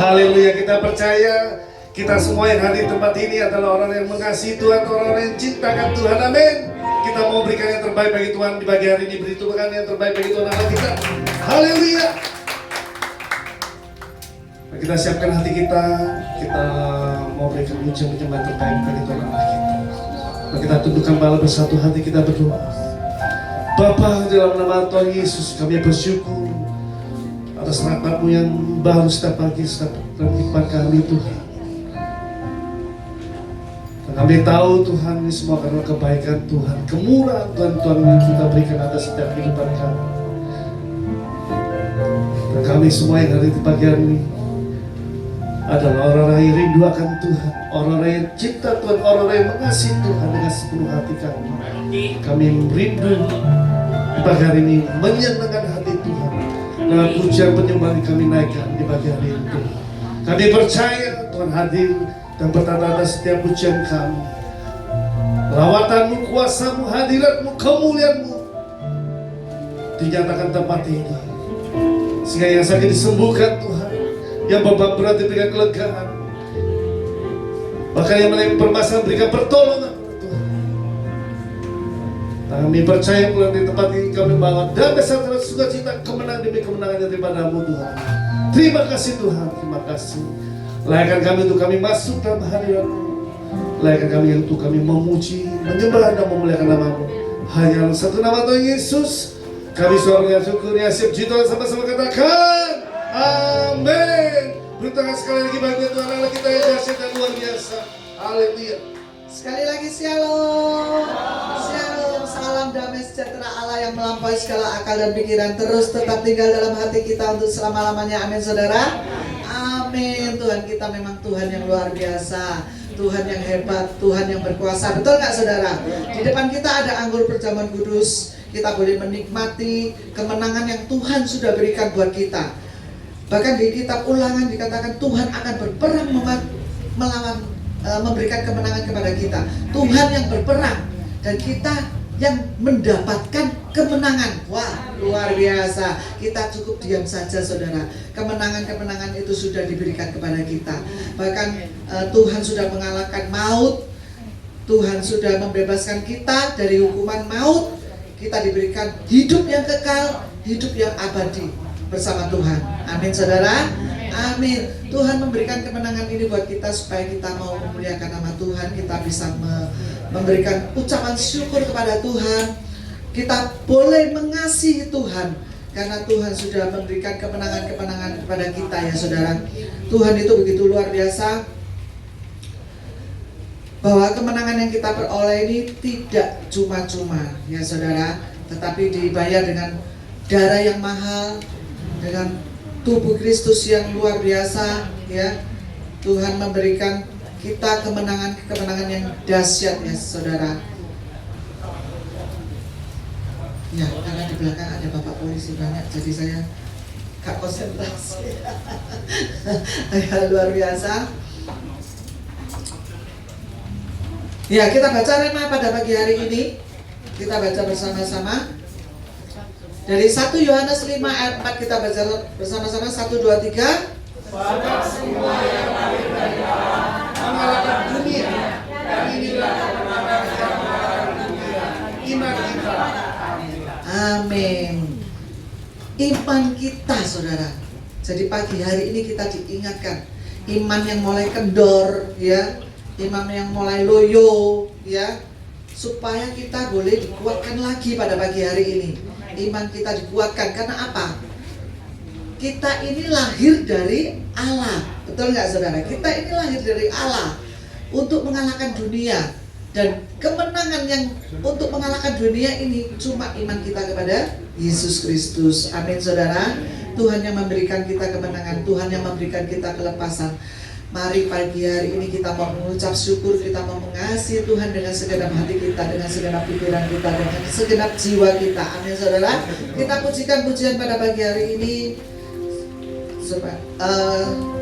Haleluya, kita percaya kita semua yang hadir di tempat ini adalah orang yang mengasihi Tuhan, orang-orang yang cintakan Tuhan. Amin. Kita mau berikan yang terbaik bagi Tuhan di pagi hari ini. Beri Tuhan yang terbaik bagi Tuhan Allah kita. Haleluya. Kita siapkan hati kita. Kita mau berikan pujian-pujian terbaik bagi Tuhan Allah kita. Kita tundukkan kepala bersatu hati, kita berdoa. Bapa, dalam nama Tuhan Yesus kami bersyukur atas rahmat-Mu yang baru setiap pagi, setiap nikmat kami Tuhan. Dan kami tahu Tuhan ini semua karena kebaikan Tuhan, kemurahan Tuhan yang kita berikan atas setiap kehidupan kami. Dan kami semua yang ada di pagi hari ini adalah orang-orang yang rindu akan Tuhan, orang-orang yang cinta Tuhan, orang-orang yang mengasihi Tuhan dengan sepenuh hati kami. Kami rindu di pagi hari ini menyenangkan hati Tuhan. Dengan pujian penyembahan kami naikkan di pagi hari ini Tuhan. Kami percaya Tuhan hadir dan bertata atas setiap pujian kami. Lawatanmu, kuasamu, hadiratmu, kemuliaanmu dinyatakan tempat ini. Sehingga yang sakit disembuhkan Tuhan, yang beban berat diberikan kelegaan, bahkan yang memiliki permasalahan berikan pertolongan Tuhan. Kami percaya melalui tempat ini kami bangun dan beserta sukacita kemenangan demi kemenangan daripada-Mu Tuhan. Terima kasih Tuhan, terima kasih. Layakkan kami untuk kami masuk dalam hadirat-Mu. Layakkan kami untuk kami memuji, menyembah dan memuliakan nama-Mu. Hanya satu nama Tuhan Yesus. Kami suaranya syukur, ya siap Tuhan sama-sama katakan amin. Beri tangan sekali lagi bagi Tuhan Allah kita yang dahsyat dan luar biasa. Haleluya. Sekali lagi shalom. Shalom, salam damai sejahtera Allah yang melampaui segala akal dan pikiran terus tetap tinggal dalam hati kita untuk selama-lamanya. Amin saudara. Amin. Tuhan kita memang Tuhan yang luar biasa, Tuhan yang hebat, Tuhan yang berkuasa. Betul nggak saudara? Di depan kita ada anggur perjamuan kudus. Kita boleh menikmati kemenangan yang Tuhan sudah berikan buat kita. Bahkan di kitab Ulangan dikatakan Tuhan akan berperang melawan, memberikan kemenangan kepada kita. Tuhan yang berperang dan kita yang mendapatkan kemenangan. Wah, luar biasa. Kita cukup diam saja saudara. Kemenangan-kemenangan itu sudah diberikan kepada kita. Bahkan Tuhan sudah mengalahkan maut. Tuhan sudah membebaskan kita dari hukuman maut. Kita diberikan hidup yang kekal, hidup yang abadi bersama Tuhan. Amin saudara. Amin. Tuhan memberikan kemenangan ini buat kita supaya kita mau memuliakan nama Tuhan. Kita bisa memberikan ucapan syukur kepada Tuhan. Kita boleh mengasihi Tuhan karena Tuhan sudah memberikan kemenangan-kemenangan kepada kita ya saudara. Tuhan itu begitu luar biasa, bahwa kemenangan yang kita peroleh ini tidak cuma-cuma ya saudara, tetapi dibayar dengan darah yang mahal, dengan tubuh Kristus yang luar biasa ya. Tuhan memberikan kita kemenangan yang dahsyat ya saudara. Ya, karena di belakang ada bapak polisi banyak, jadi saya gak konsentrasi. Ya, luar biasa. Ya, kita baca rema pada pagi hari ini. Kita baca bersama-sama dari 1 Yohanes 5 ayat 4. Kita baca bersama-sama 1, 2, 3. Sebab semua yang lahir dari Allah mengalahkan dunia, dan inilah kemenangan yang mengalahkan dunia, iman kita. Amin. Iman kita saudara. Jadi pagi hari ini kita diingatkan iman yang mulai kendor ya, iman yang mulai loyo ya, supaya kita boleh dikuatkan lagi pada pagi hari ini. Iman kita dikuatkan karena apa? Kita ini lahir dari Allah. Betul nggak saudara? Kita ini lahir dari Allah untuk mengalahkan dunia. Dan kemenangan yang untuk mengalahkan dunia ini cuma iman kita kepada Yesus Kristus. Amin saudara. Tuhan yang memberikan kita kemenangan, Tuhan yang memberikan kita kelepasan. Mari pagi hari ini kita mau mengucap syukur, kita mau mengasihi Tuhan dengan segenap hati kita, dengan segenap pikiran kita, dengan segenap jiwa kita. Amin saudara. Kita pujikan pujian pada pagi hari ini.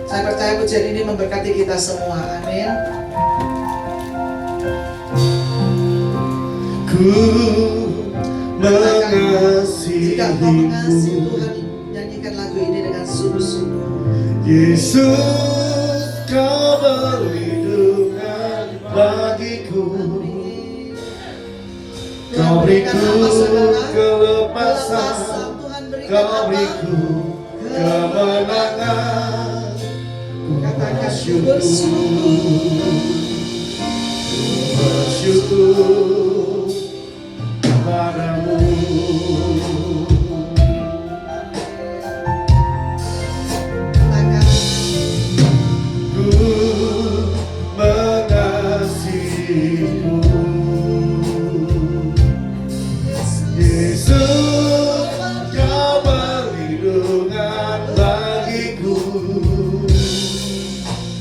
Saya percaya pujian ini memberkati kita semua. Amin. Mengasihimu. Jika kau mengasihi Tuhan, nyanyikan lagu ini dengan sungguh-sungguh. Yesus, kau perlindungan bagiku. Kau beriku kelepasan, kau beriku kemenangan. Katakan Bersyukur, bersyukur padamu. Katakan Ku mengasihimu, Yesus, kau perlindungan bagiku.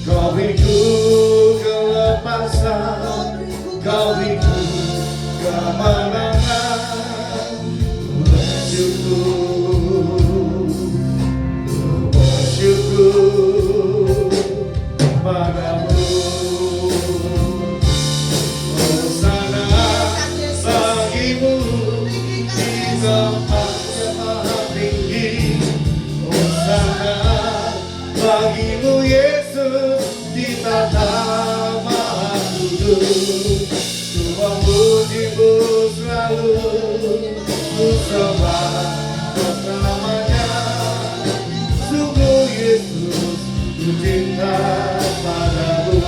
Kau beriku kelepasan, kau beriku kemenangan. Bersyukur, bersyukur padamu. Hosana bagimu di tempat yang maha tinggi. Hosana bagimu Yesus di tanah maha kudus. Ku memujimu selalu, ku sembah namanya. Sungguh Yesus, ku cinta padamu.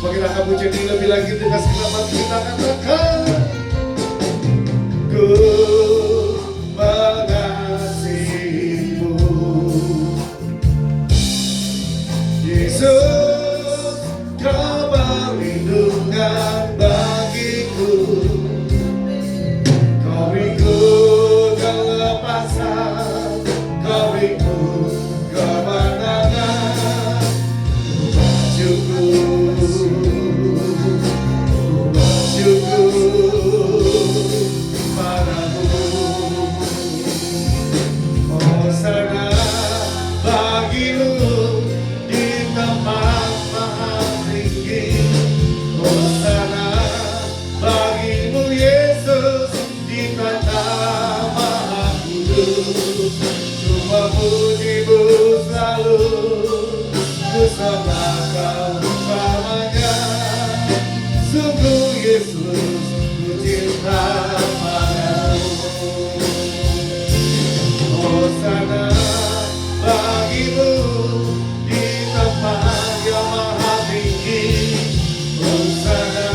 Bagi kita puji Dia lebih lagi dengan selamat kita katakan, ku mengasihimu, Yesus, kau perlindungan bagiku. Kau beriku kelepasan, kau beriku kemenangan. Bersyukur, bersyukur padamu. Hosana bagimu di tempat maha tinggi. Hosana bagimu Yesus di tanah maha kudus. Ku memujimu selalu, ku sembah Kau namanya. Sungguh Yesus, ku cinta padamu. Hosana bagimu di tempat yang maha tinggi. Hosana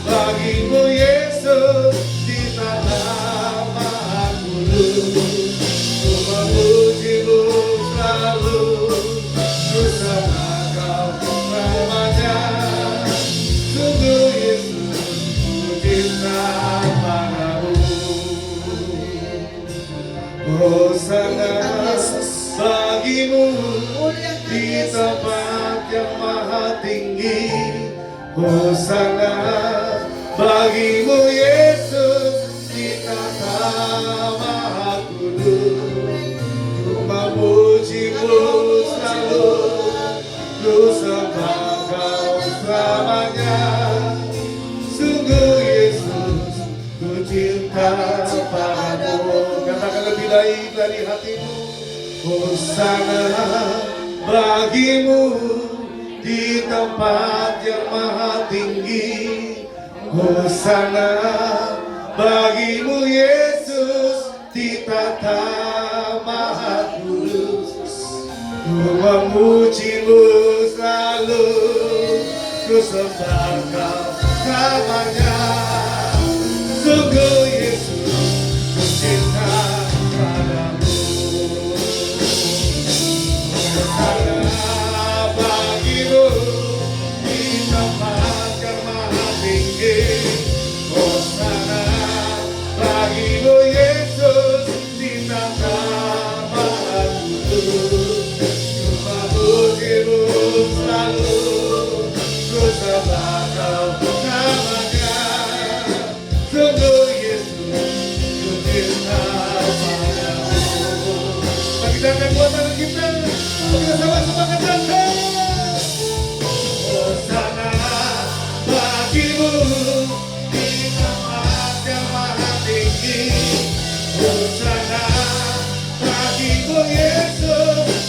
bagimu Yesus di tanah maha kudus. Ku memujimu selalu, ku sembah Kau namanya. Sungguh Yesus, ku cinta padamu. Hosana bagimu di tempat yang maha tinggi. Hosana bagimu Yesus di tanah maha kudus. Ku memujimu selalu, ku sembah Kau selamanya. Sungguh Yesus, ku cinta padamu. Katakan lebih baik dari hatimu. Hosana bagimu di tempat yang maha tinggi. Hosana bagimu Yesus di tata maha kudus. Ku memujimu selalu, ku sembah Kau namanya. Sungguh Yesus, ku cinta padamu. Hosana bagimu di tempat yang maha tinggi. Hosana bagimu Yesus di tanah maha kudus. Ku memujimu selalu, ku sembah Kau namanya. Sungguh Yesus, ku cinta padamu. Bagi datang buat tangan kita, kita sama-sama katakan. Hosana bagimu di tempat yang maha tinggi. Hosana bagimu Yesus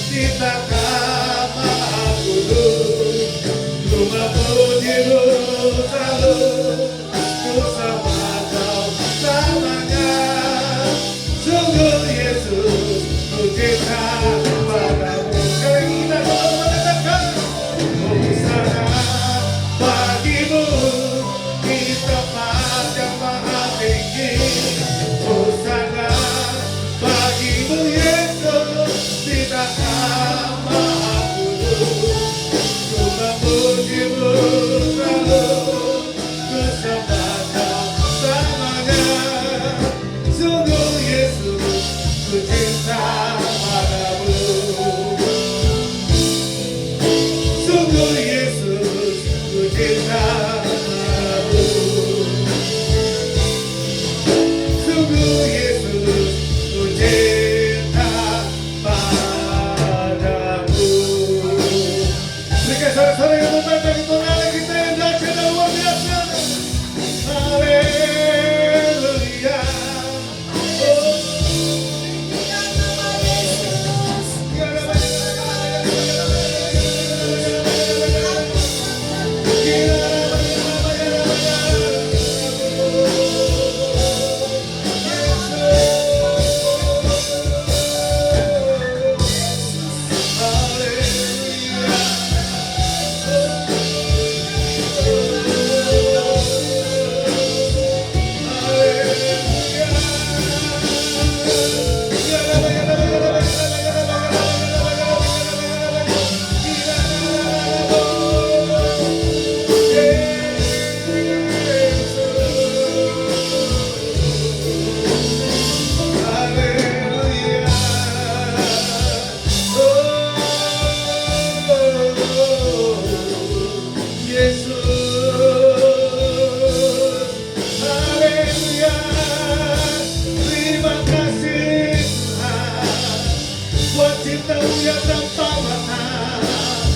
haleluya tanpa batas.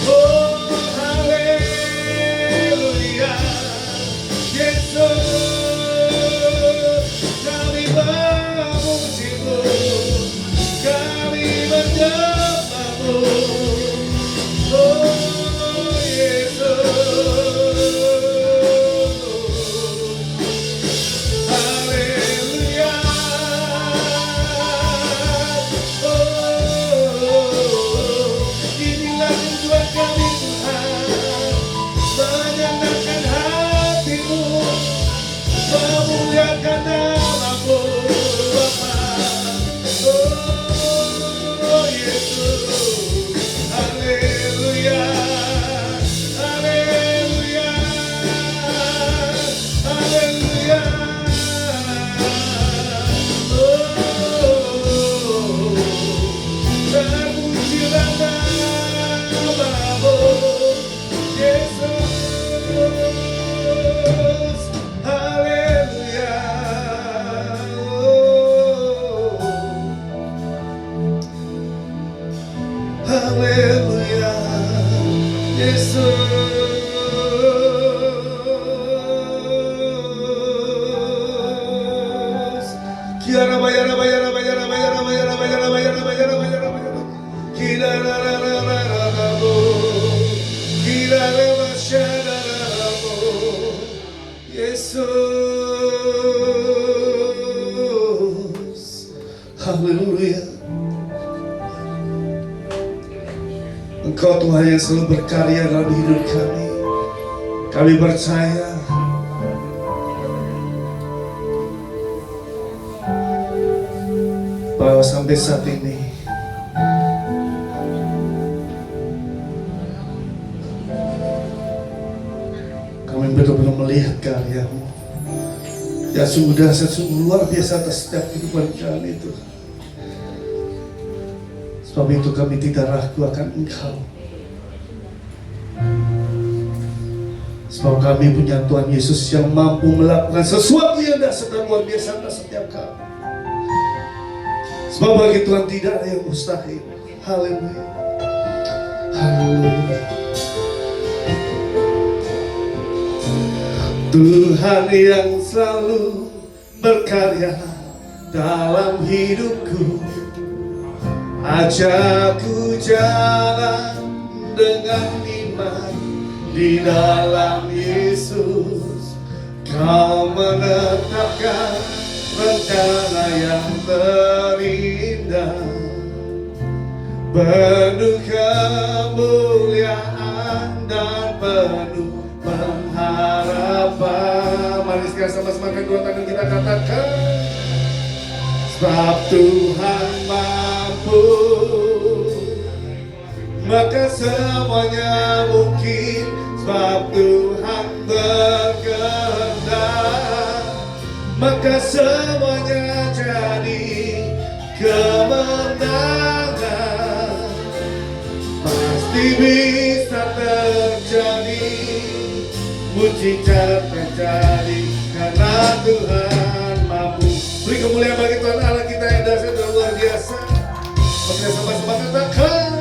Oh haleluya Yesus, kami memujimu, kami menyembahmu. Oh Yesus, haleluya. Oh, inilah tujuan kami Tuhan, menyenangkan hatimu, memuliakan namamu Bapa. Oh Yesus, haleluya, haleluya, haleluya. Oh, terpujilah namamu Yesus, haleluya. Haleluya Yesus. Kiara bayara bayara bayara bayara bayara bayara bayara bayara bayara bayara. Kiara ra ra ra ra ra bo. Kiara masyada ra ra bo. Yesus. Haleluya. Engkau Tuhan yang selalu berkarya dalam hidup kami. Kami percaya bahwa sampai saat ini kami benar-benar melihat karya-Mu yang sungguh dahsyat, sungguh luar biasa atas setiap kehidupan kami Tuhan. Sebab itu kami tidak ragu akan Engkau. Sebab kami punya Tuhan Yesus yang mampu melakukan sesuatu yang dahsyat dan luar biasa atas setiap kami. Sebab bagi Tuhan tidak ada yang mustahil. Haleluya. Haleluya. Tuhan yang selalu berkarya dalam hidupku, ajakku jalan dengan iman di dalam Yesus. Kau menetapkan rencana yang terindah, penuh kemuliaan dan penuh pengharapan. Mari sekarang sama-sama kedua tangan kita katakan, sebab Tuhan mampu, maka semuanya mungkin. Sebab Tuhan berkehendak, maka semuanya jadi kemenangan. Pasti bisa terjadi, mujizat terjadi karena Tuhan mampu. Beri kemuliaan bagi Tuhan Allah kita yang dahsyat dan luar biasa. Maka sama-sama katakan,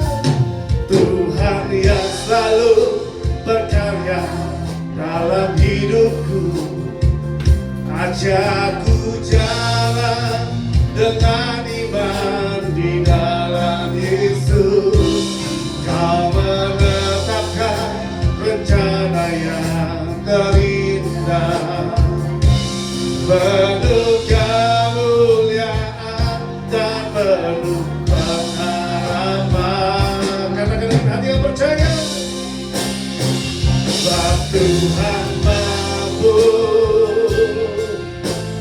Tuhan yang selalu berkarya dalam hidupku, ajakku jalan dengan iman di dalam Yesus. Kau menetapkan rencana yang terindah, penuh kemuliaan dan penuh pengharapan. Katakan dengan hati yang percaya, sebab Tuhan mampu,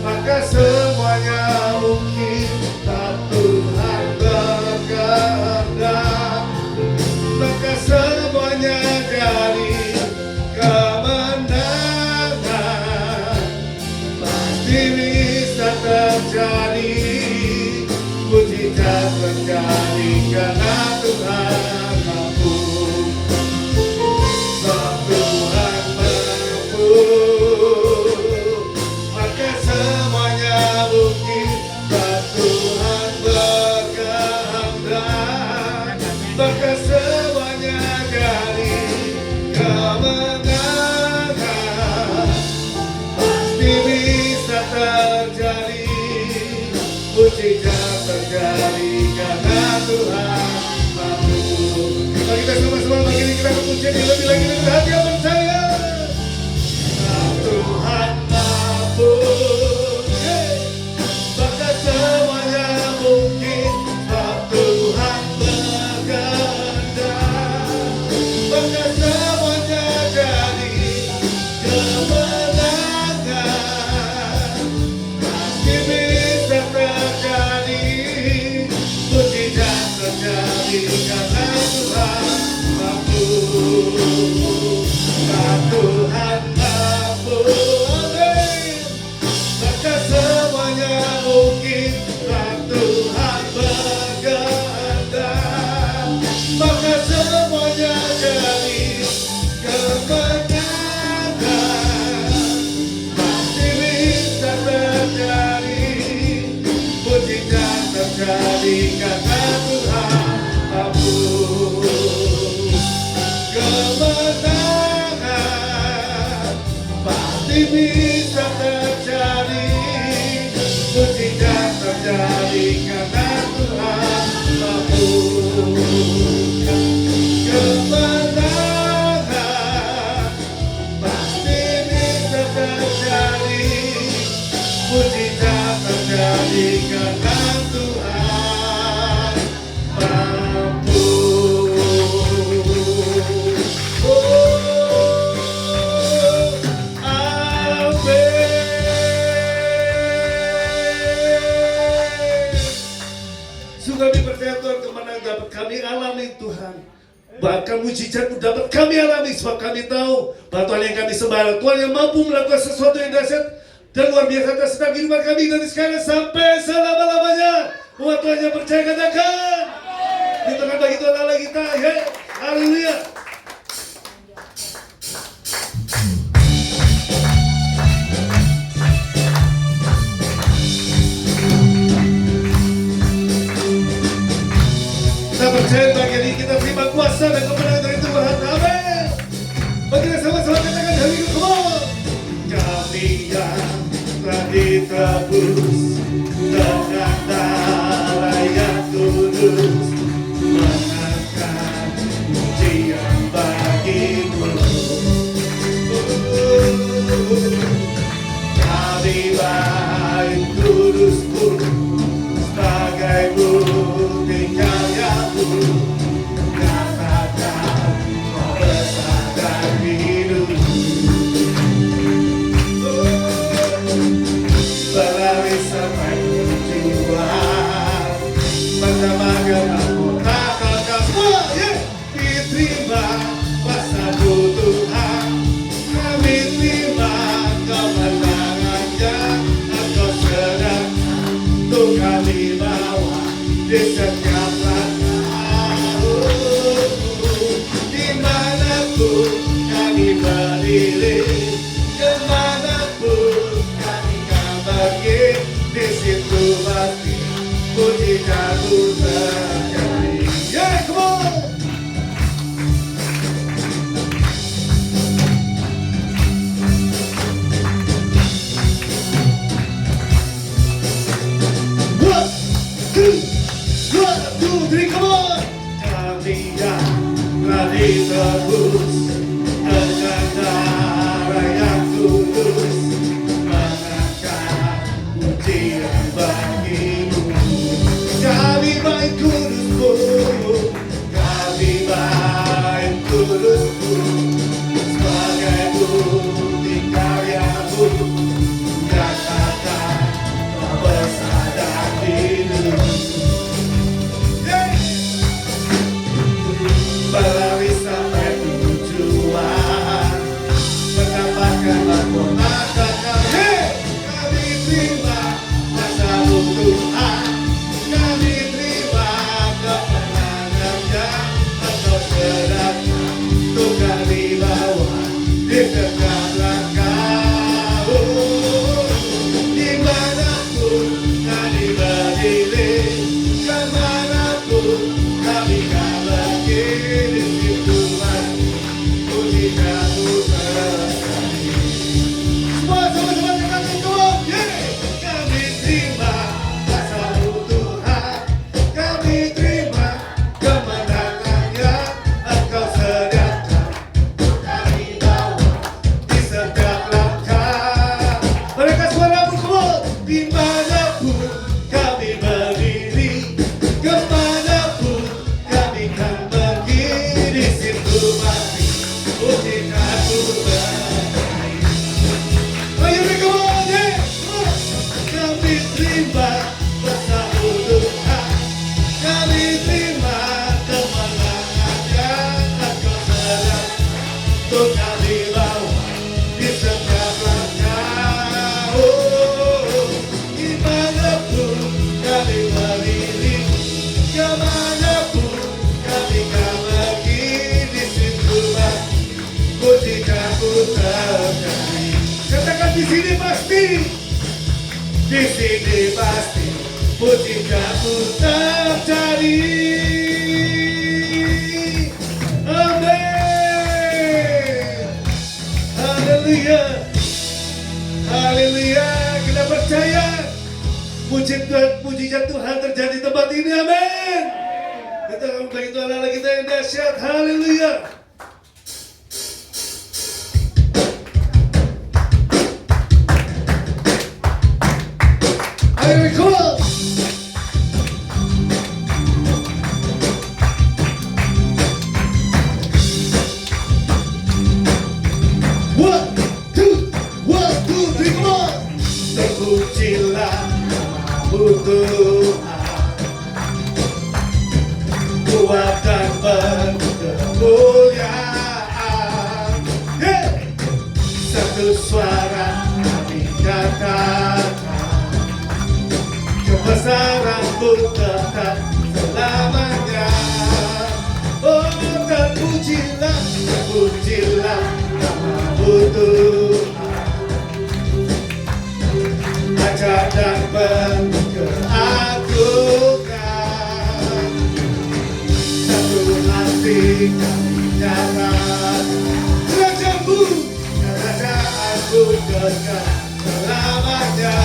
maka semuanya mungkin. Sebab Tuhan berkehendak, maka semuanya jadi kemenangan. Pasti maka semuanya jadi kemenangan. Pasti bisa terjadi, mujizat terjadi karena Tuhan mampu. Mari kita sama-sama bagi kita kepujian yang lebih lagi dengan hati yang percaya. Tuhan mampu, maka semuanya mungkin. Tuhan berkehendak, maka semuanya jadi kemenangan. Pasti bisa terjadi, mujizat terjadi karena Tuhan mampu. Tuhan mampu, amin. Maka semuanya mungkin. Tuhan berkehendak, maka semuanya jadi kemenangan. Pasti bisa terjadi, mujizat terjadi karena Tuhan mampu. Kemenangan pasti bisa terjadi, mujizat terjadi karena Tuhan mampu. Kemenangan pasti bisa terjadi, mujizat terjadi karena Tuhan mampu. Kami percaya Tuhan, kemenangan dapat kami alami Tuhan. Bahkan mujizat dapat kami alami, sebab kami tahu bahwa Tuhan yang kami sembah, Tuhan yang mampu melakukan sesuatu yang dahsyat dan luar biasa atas kehidupan kami dari sekarang sampai selama-lamanya. Umat Tuhan yang percaya katakan, di tengah bagi Tuhan Allah kita, ya, haleluya. Kita percaya bagi diri kita terima kuasa dan kemenangan dari Tuhan. Amin. Mari kita sama-sama katakan hari ini, come on. Kami yang telah ditebus dengan darah yang kudus, menangkan pujian bagimu. Kami baik kudusmu sebagai bukti karyamu, katakan kau besar dan hidup. Berlari sampai Tuhan, bersama-sama kota semua, diterima kuasa-Mu Tuhan. Kami terima kemenangannya, Engkau sedang untuk kami bawa di setiap langkah. Dimanapun kami berdiri, kemanapun kami akan pergi, di situ pasti mujizat-Mu terjadi. Yeah, come on! One, two, three, come on! Kami yang telah ditebus dengan darah yang kudus, menangkan pujian bagimu. Kami baik kudus-Mu, kami baik kudus-Mu, sebagai bukti karya-Mu, katakan kau besar dan hidup. Berlari sampai pujikan Tuhan. Ayo rekomendasi, kami terima bersahur doa, kami terima kemenangan yang Engkau sedang untuk kami bawa di setiap langkah. Dimanapun kami berdiri, kemanapun kami akan pergi, di situlah pujikan Tuhan kami. Katakan di sini pasti, di sini pasti pujikan Tuhan terjadi. Amin. Haleluya. Haleluya. Kita percaya pujian Tuhan terjadi di tempat ini. Amin. Kita akan begitu anak-anak kita yang dahsyat. Haleluya. Ayo record. One, two, three, come on. Terpujilah namamu Tuhan, kuat dan penuh kemuliaan. Hey! Satu suara kami katakan, kebesaran-Mu tetap selamanya. Oh, terpujilah namamu Tuhan, ajar dan penuh keagungan. Satu hati kami nyatakan, kerajaanmu kekal selamanya.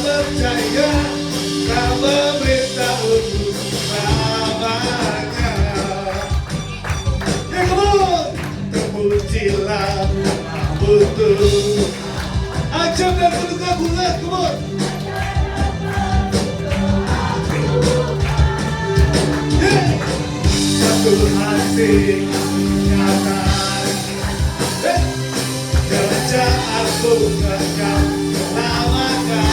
Percaya kau memberitahu namanya. Ya come on, terpujilah namamu Tuhan, ajar dan penuh keagungan. Come on. Yeah. Satu hati nyatakan, kerajaanmu kekal selamanya.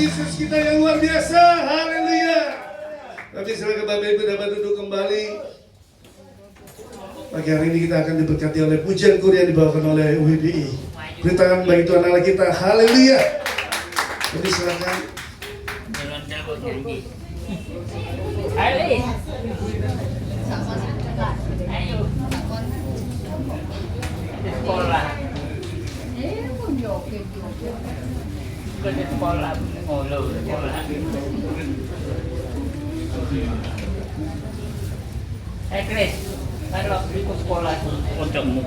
Yesus kita yang luar biasa. Haleluya. Nanti silakan Bapak Ibu dapat duduk kembali. Pagi hari ini kita akan diberkati oleh pujian Korea yang dibawakan oleh UIDI. Beri tangan bagi Tuhan Allah kita. Haleluya. Jadi silakan. Ke sekolah, ngolo sekolah. Chris, kalau di sekolah untukmu.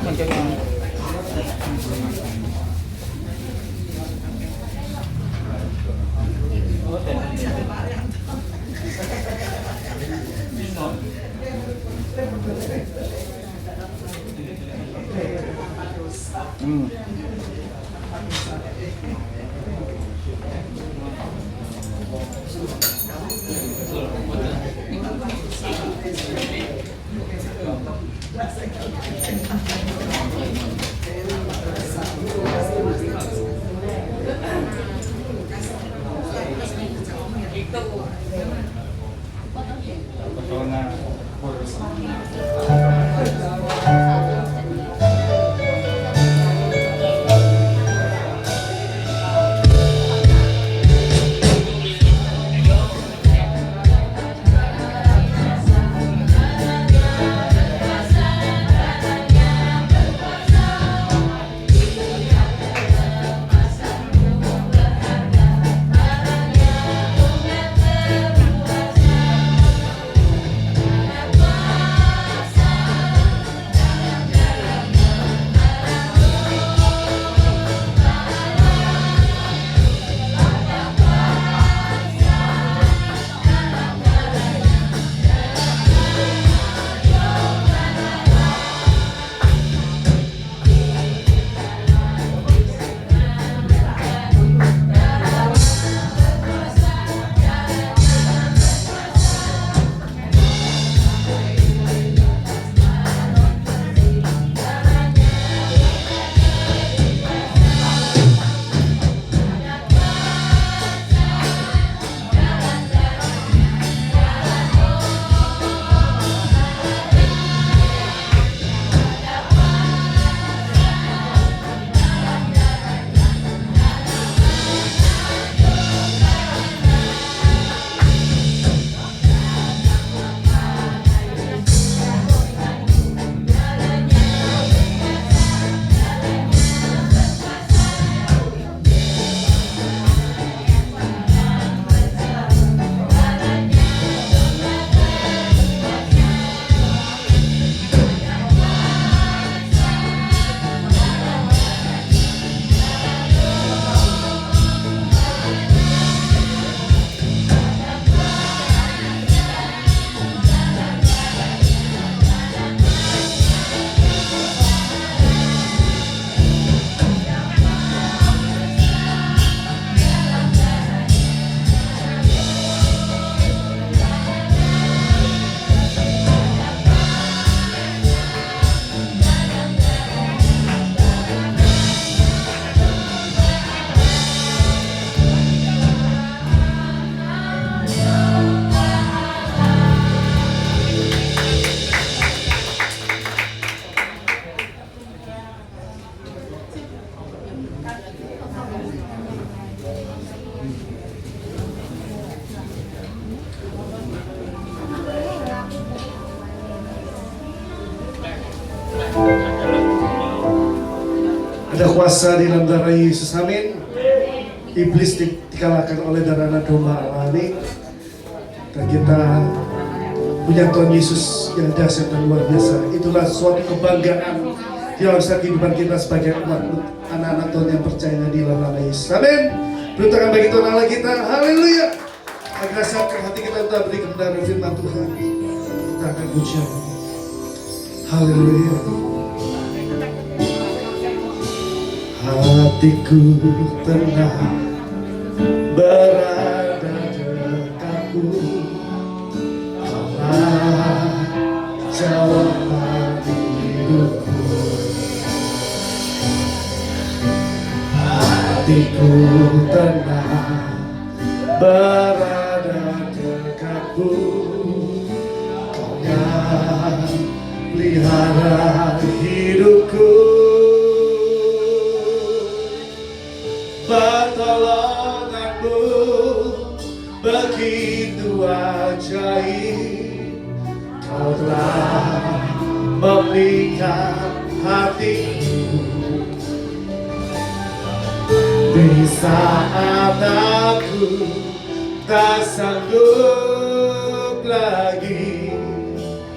Untukmu. Ada kuasa di dalam darah Yesus, amin. Iblis dikalahkan oleh darah domba Allah ini. Dan kita punya Tuhan Yesus yang dahsyat dan luar biasa. Itulah suatu kebanggaan di dalam kehidupan kita sebagai umat anak-anak Tuhan yang percaya di dalam nama Yesus, amin. Beri tangan bagi Tuhan Allah kita, haleluya. Kita siapkan hati kita untuk beri kebenaran firman Tuhan. Kita akan pujian, haleluya. Hatiku tenang berada dekatmu, Kaulah jawaban hidupku. Hatiku tenang berada dekatmu, Kau yang pelihara hidupku. Pertolonganmu begitu ajaib, Kau telah memilihkan hatiku. Di saat aku tak sanggup lagi,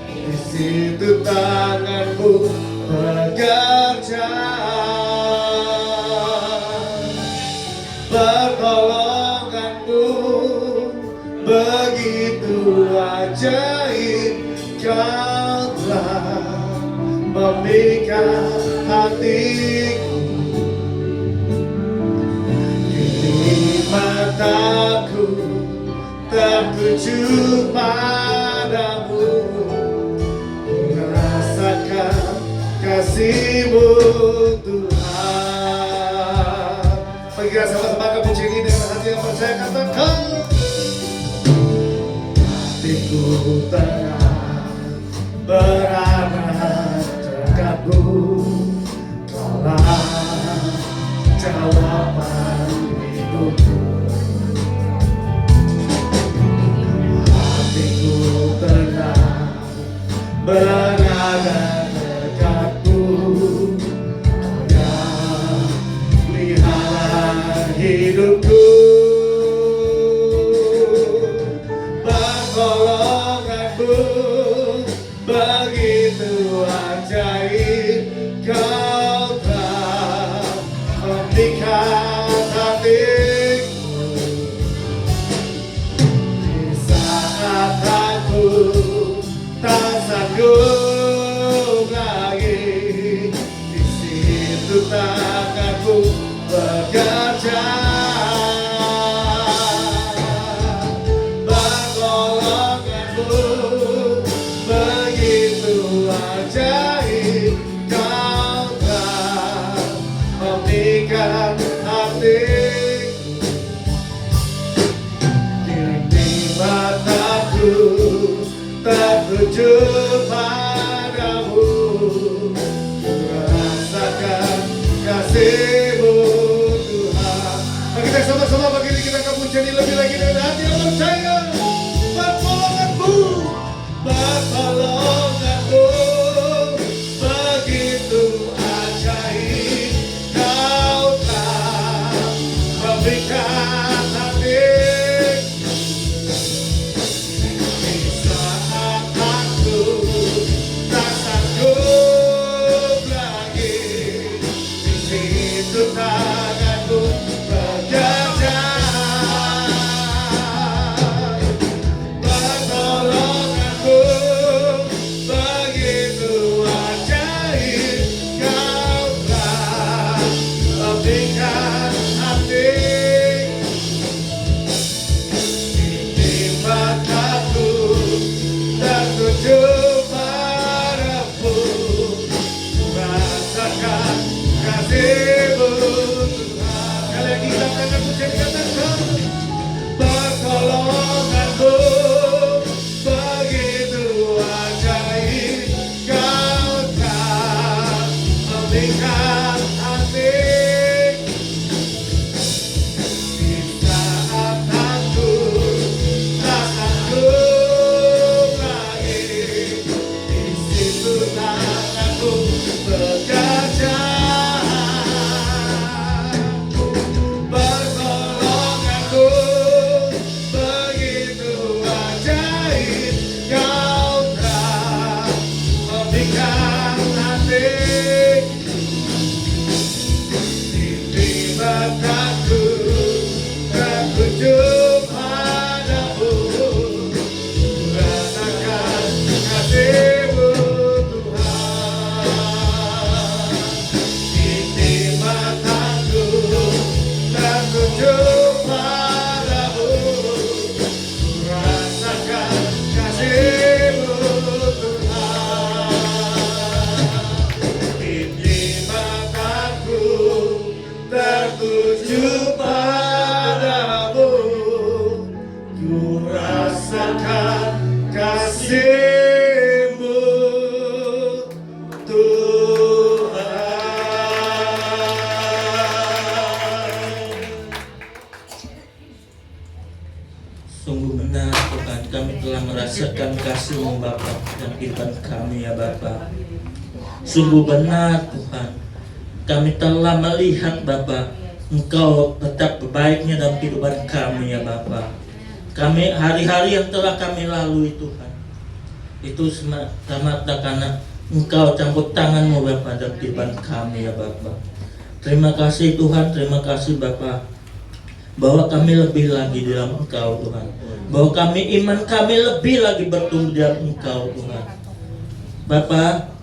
di situ tanganmu bekerja. Pertolonganmu begitu ajaib, kau telah memikat hatiku. Kini mataku tertuju padamu, merasakan kasih-Mu Tuhan. Mari kita sama-sama kepuji ini dengan hati yang percaya, katakan. Hatiku tengah berada dekatmu, Kaulah jawaban hidupku. Hatiku tengah berada dekatmu, Kau yang pelihara hidupku. Pertolonganmu begitu ajaib, Kau telah memikat hatiku. Di saat aku tak sanggup lagi, di situ tanganmu bekerja. Pertolonganmu begitu ajaib, Kau telah memikat hatiku. Kini mataku tertuju padamu, rasakan kasih-Mu Tuhan. Mari kita sama-sama bagi diri kita kepujian lebih lagi dengan hati yang percaya. Pertolonganmu, pertolonganmu begitu ajaib, Kau telah memikat hatiku. Di saat aku tak sanggup lagi, di situ tanganmu bekerja. Pertolonganmu begitu ajaib, Kau telah memikat hatiku. Kini mataku tertuju padamu, rasakan kasih-Mu Tuhan. Kalian kita akan pujian katakan. Pertolonganmu begitu ajaib, Kau telah memikat hatiku. Di saat aku tak sanggup lagi, di situ tanganmu bekerja. Pertolonganmu begitu ajaib, Kau telah memikat hatiku. Di mataku tertuju padamu, rasakan kasih-Mu Tuhan. Di mataku tertuju padamu, rasakan kasih-Mu Tuhan. Di mataku tertuju padamu, ku rasakan kasih-Mu Tuhan. Sungguh benar Tuhan, kami telah merasakan kasih-Mu Bapa dalam kehidupan kami ya Bapa. Sungguh benar Tuhan, kami telah melihat Bapa, Engkau tetap baiknya dalam kehidupan kami ya Bapa. Kami hari-hari yang telah kami lalui Tuhan, itu semata-mata karena Engkau campur tangan-Mu Bapa dalam kehidupan kami ya Bapa. Terima kasih Tuhan, terima kasih Bapa, bahwa kami lebih lagi dalam Engkau Tuhan, bahwa iman kami lebih lagi bertumbuh dalam Engkau Tuhan. Bapa,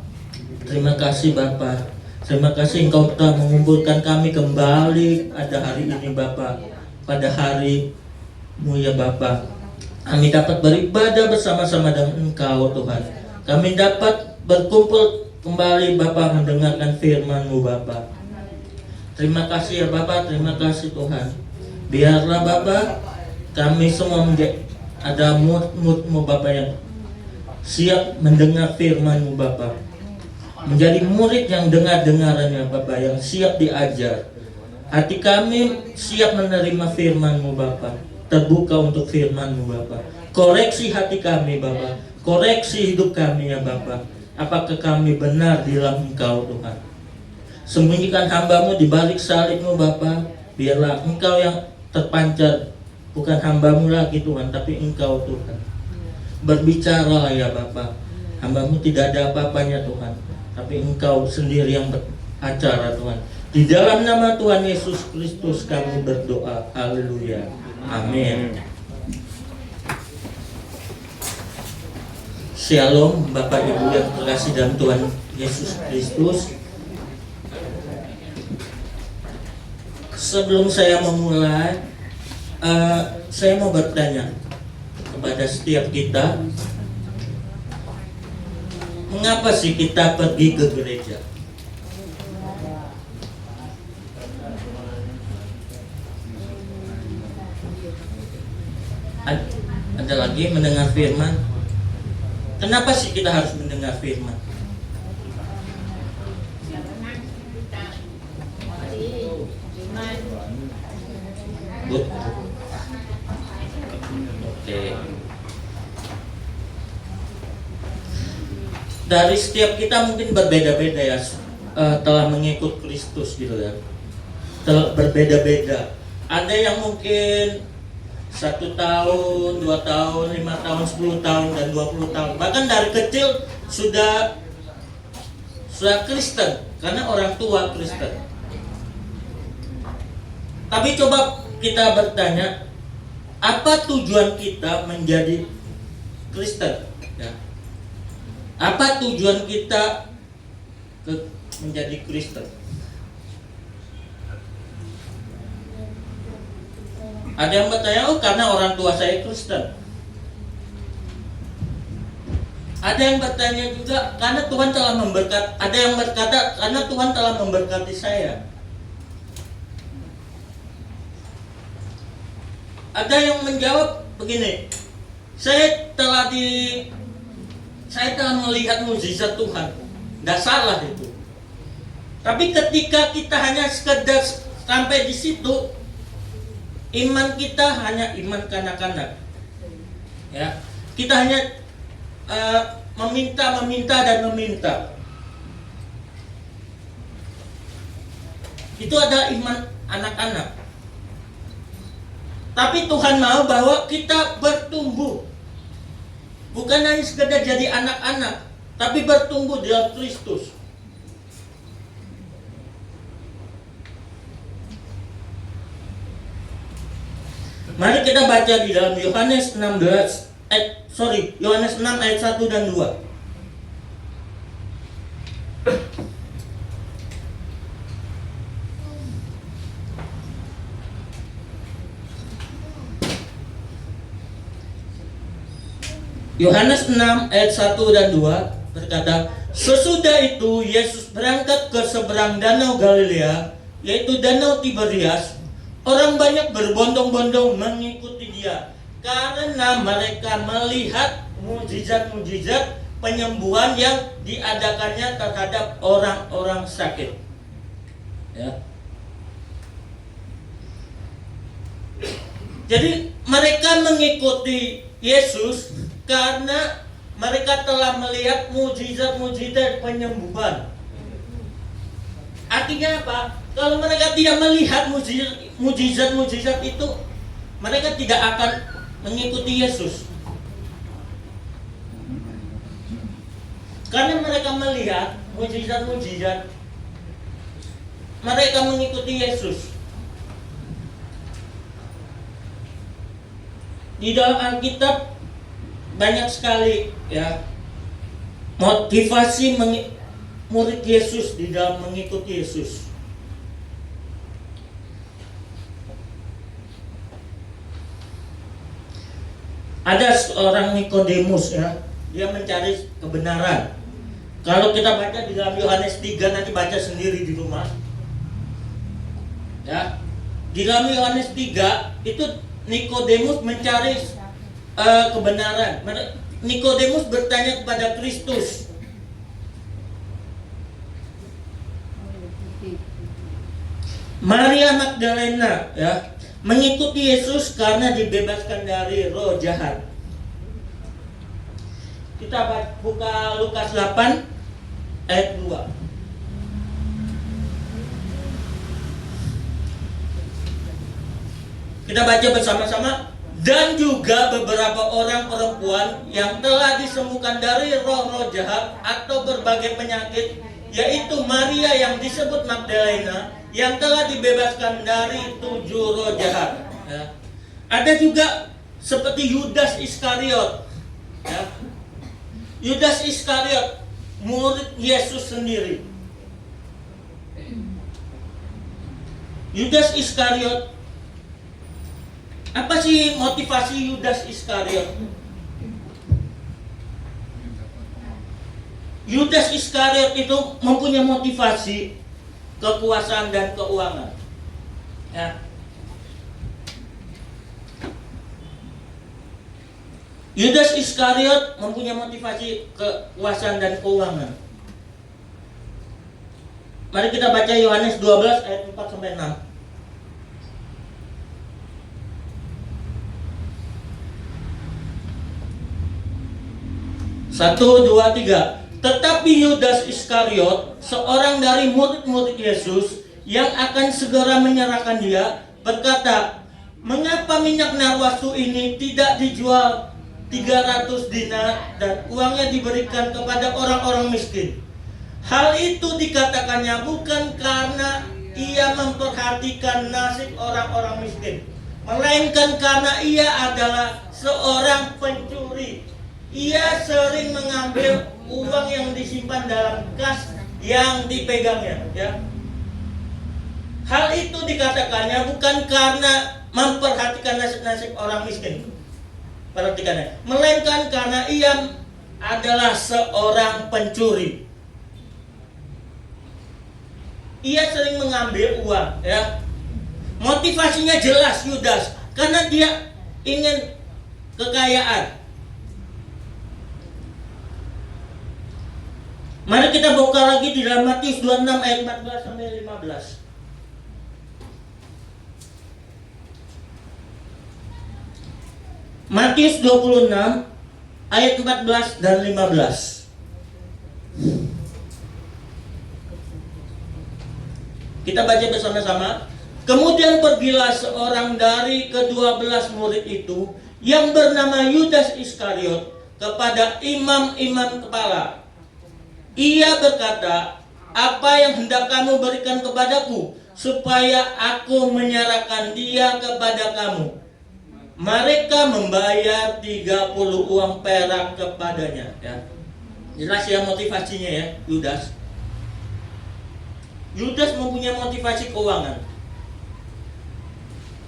terima kasih Bapa, terima kasih Engkau telah mengumpulkan kami kembali pada hari ini Bapa, pada hari-Mu ya Bapa. Kami dapat beribadah bersama-sama dengan Engkau Tuhan. Kami dapat berkumpul kembali Bapa mendengarkan firman-Mu Bapa. Terima kasih ya Bapa, terima kasih Tuhan. Biarlah Bapa, kami semua ada mood-mu Bapa yang siap mendengar firman-Mu Bapa. Menjadi murid yang dengar-dengarannya Bapa, yang siap diajar. Hati kami siap menerima firman-Mu Bapa, terbuka untuk firman-Mu Bapa. Koreksi hati kami Bapa, koreksi hidup kami ya Bapa. Apakah kami benar di dalam Engkau Tuhan? Sembunyikan hamba-Mu di balik salib-Mu Bapa. Biarlah Engkau yang terpancar, bukan hamba-Mu lagi Tuhan, tapi Engkau Tuhan. Berbicaralah ya Bapa. Hamba-Mu tidak ada apa-apanya Tuhan, tapi Engkau sendiri yang beracara Tuhan. Di dalam nama Tuhan Yesus Kristus kami berdoa. Haleluya. Amin. Shalom Bapak Ibu yang terkasih dalam Tuhan Yesus Kristus. Sebelum saya memulai, saya mau bertanya kepada setiap kita, mengapa sih kita pergi ke gereja? Ada lagi mendengar firman. Kenapa sih kita harus mendengar firman? Oke. Dari setiap kita mungkin berbeda-beda ya, telah mengikut Kristus gitu ya. Berbeda-beda. Ada yang mungkin 1 tahun, 2 tahun, 5 tahun, 10 tahun, dan 20 tahun. Bahkan dari kecil sudah Kristen, karena orang tua Kristen. Tapi coba kita bertanya, apa tujuan kita menjadi Kristen? Ya. Apa tujuan kita menjadi Kristen? Ada yang bertanya, oh karena orang tua saya Kristen. Ada yang bertanya juga, karena Tuhan telah memberkati. Ada yang berkata, karena Tuhan telah memberkati saya. Ada yang menjawab begini, saya telah melihat mukjizat Tuhan. Tidak salah itu. Tapi ketika kita hanya sekedar sampai di situ, iman kita hanya iman kanak-kanak. Ya, kita hanya meminta dan meminta. Itu adalah iman anak-anak. Tapi Tuhan mau bahwa kita bertumbuh. Bukan hanya sekedar jadi anak-anak, tapi bertumbuh dalam Kristus. Mari kita baca di dalam Yohanes 6 ayat 1 dan 2. Yohanes 6 ayat 1 dan 2 berkata, sesudah itu Yesus berangkat ke seberang danau Galilea, yaitu danau Tiberias. Orang banyak berbondong-bondong mengikuti dia karena mereka melihat mukjizat-mukjizat penyembuhan yang diadakannya terhadap orang-orang sakit. Ya. Jadi mereka mengikuti Yesus karena mereka telah melihat mukjizat-mukjizat penyembuhan Artinya apa? Kalau mereka tidak melihat mujizat-mujizat itu, mereka tidak akan mengikuti Yesus. Karena mereka melihat mujizat-mujizat, mereka mengikuti Yesus. Di dalam Alkitab banyak sekali ya motivasi murid Yesus di dalam mengikuti Yesus. Ada seorang Nikodemus ya, dia mencari kebenaran. Kalau kita baca di dalam Yohanes 3, nanti baca sendiri di rumah. Ya. Di dalam Yohanes 3 itu Nikodemus mencari kebenaran. Nikodemus bertanya kepada Kristus. Maria Magdalena ya mengikuti Yesus karena dibebaskan dari roh jahat. Kita buka Lukas 8 ayat 2. Kita baca bersama-sama. Dan juga beberapa orang perempuan yang telah disembuhkan dari roh-roh jahat atau berbagai penyakit, yaitu Maria yang disebut Magdalena, yang telah dibebaskan dari 7 roh jahat. Ya. Ada juga seperti Yudas Iskariot. Ya. Yudas Iskariot, murid Yesus sendiri. Yudas Iskariot, apa sih motivasi Yudas Iskariot? Yudas Iskariot itu mempunyai motivasi kekuasaan dan keuangan. Ya. Yudas Iskariot mempunyai motivasi kekuasaan dan keuangan. Mari kita baca Yohanes 12 ayat 4 sampai 6. 1, 2, 3. Tetapi Yudas Iskariot, seorang dari murid-murid Yesus yang akan segera menyerahkan dia, berkata, "Mengapa minyak narwastu ini tidak dijual 300 dinar dan uangnya diberikan kepada orang-orang miskin?" Hal itu dikatakannya bukan karena ia memperhatikan nasib orang-orang miskin, melainkan karena ia adalah seorang pencuri. Ia sering mengambil uang yang disimpan dalam kas yang dipegangnya. Ya. Hal itu dikatakannya bukan karena memperhatikan nasib-nasib orang miskin, perhatikannya, melainkan karena ia adalah seorang pencuri. Ia sering mengambil uang. Ya. Motivasinya jelas Yudas, karena dia ingin kekayaan. Mari kita buka lagi di dalam Matius 26 ayat 14 sampai 15. Matius 26 ayat 14 dan 15. Kita baca bersama-sama. Kemudian pergilah seorang dari ke-12 murid itu yang bernama Yudas Iskariot kepada imam-imam kepala. Ia berkata, "Apa yang hendak kamu berikan kepadaku, supaya aku menyerahkan dia kepada kamu?" Mereka membayar 30 uang perak kepadanya. Ya. Jelas ya motivasinya ya, Yudas. Yudas mempunyai motivasi keuangan.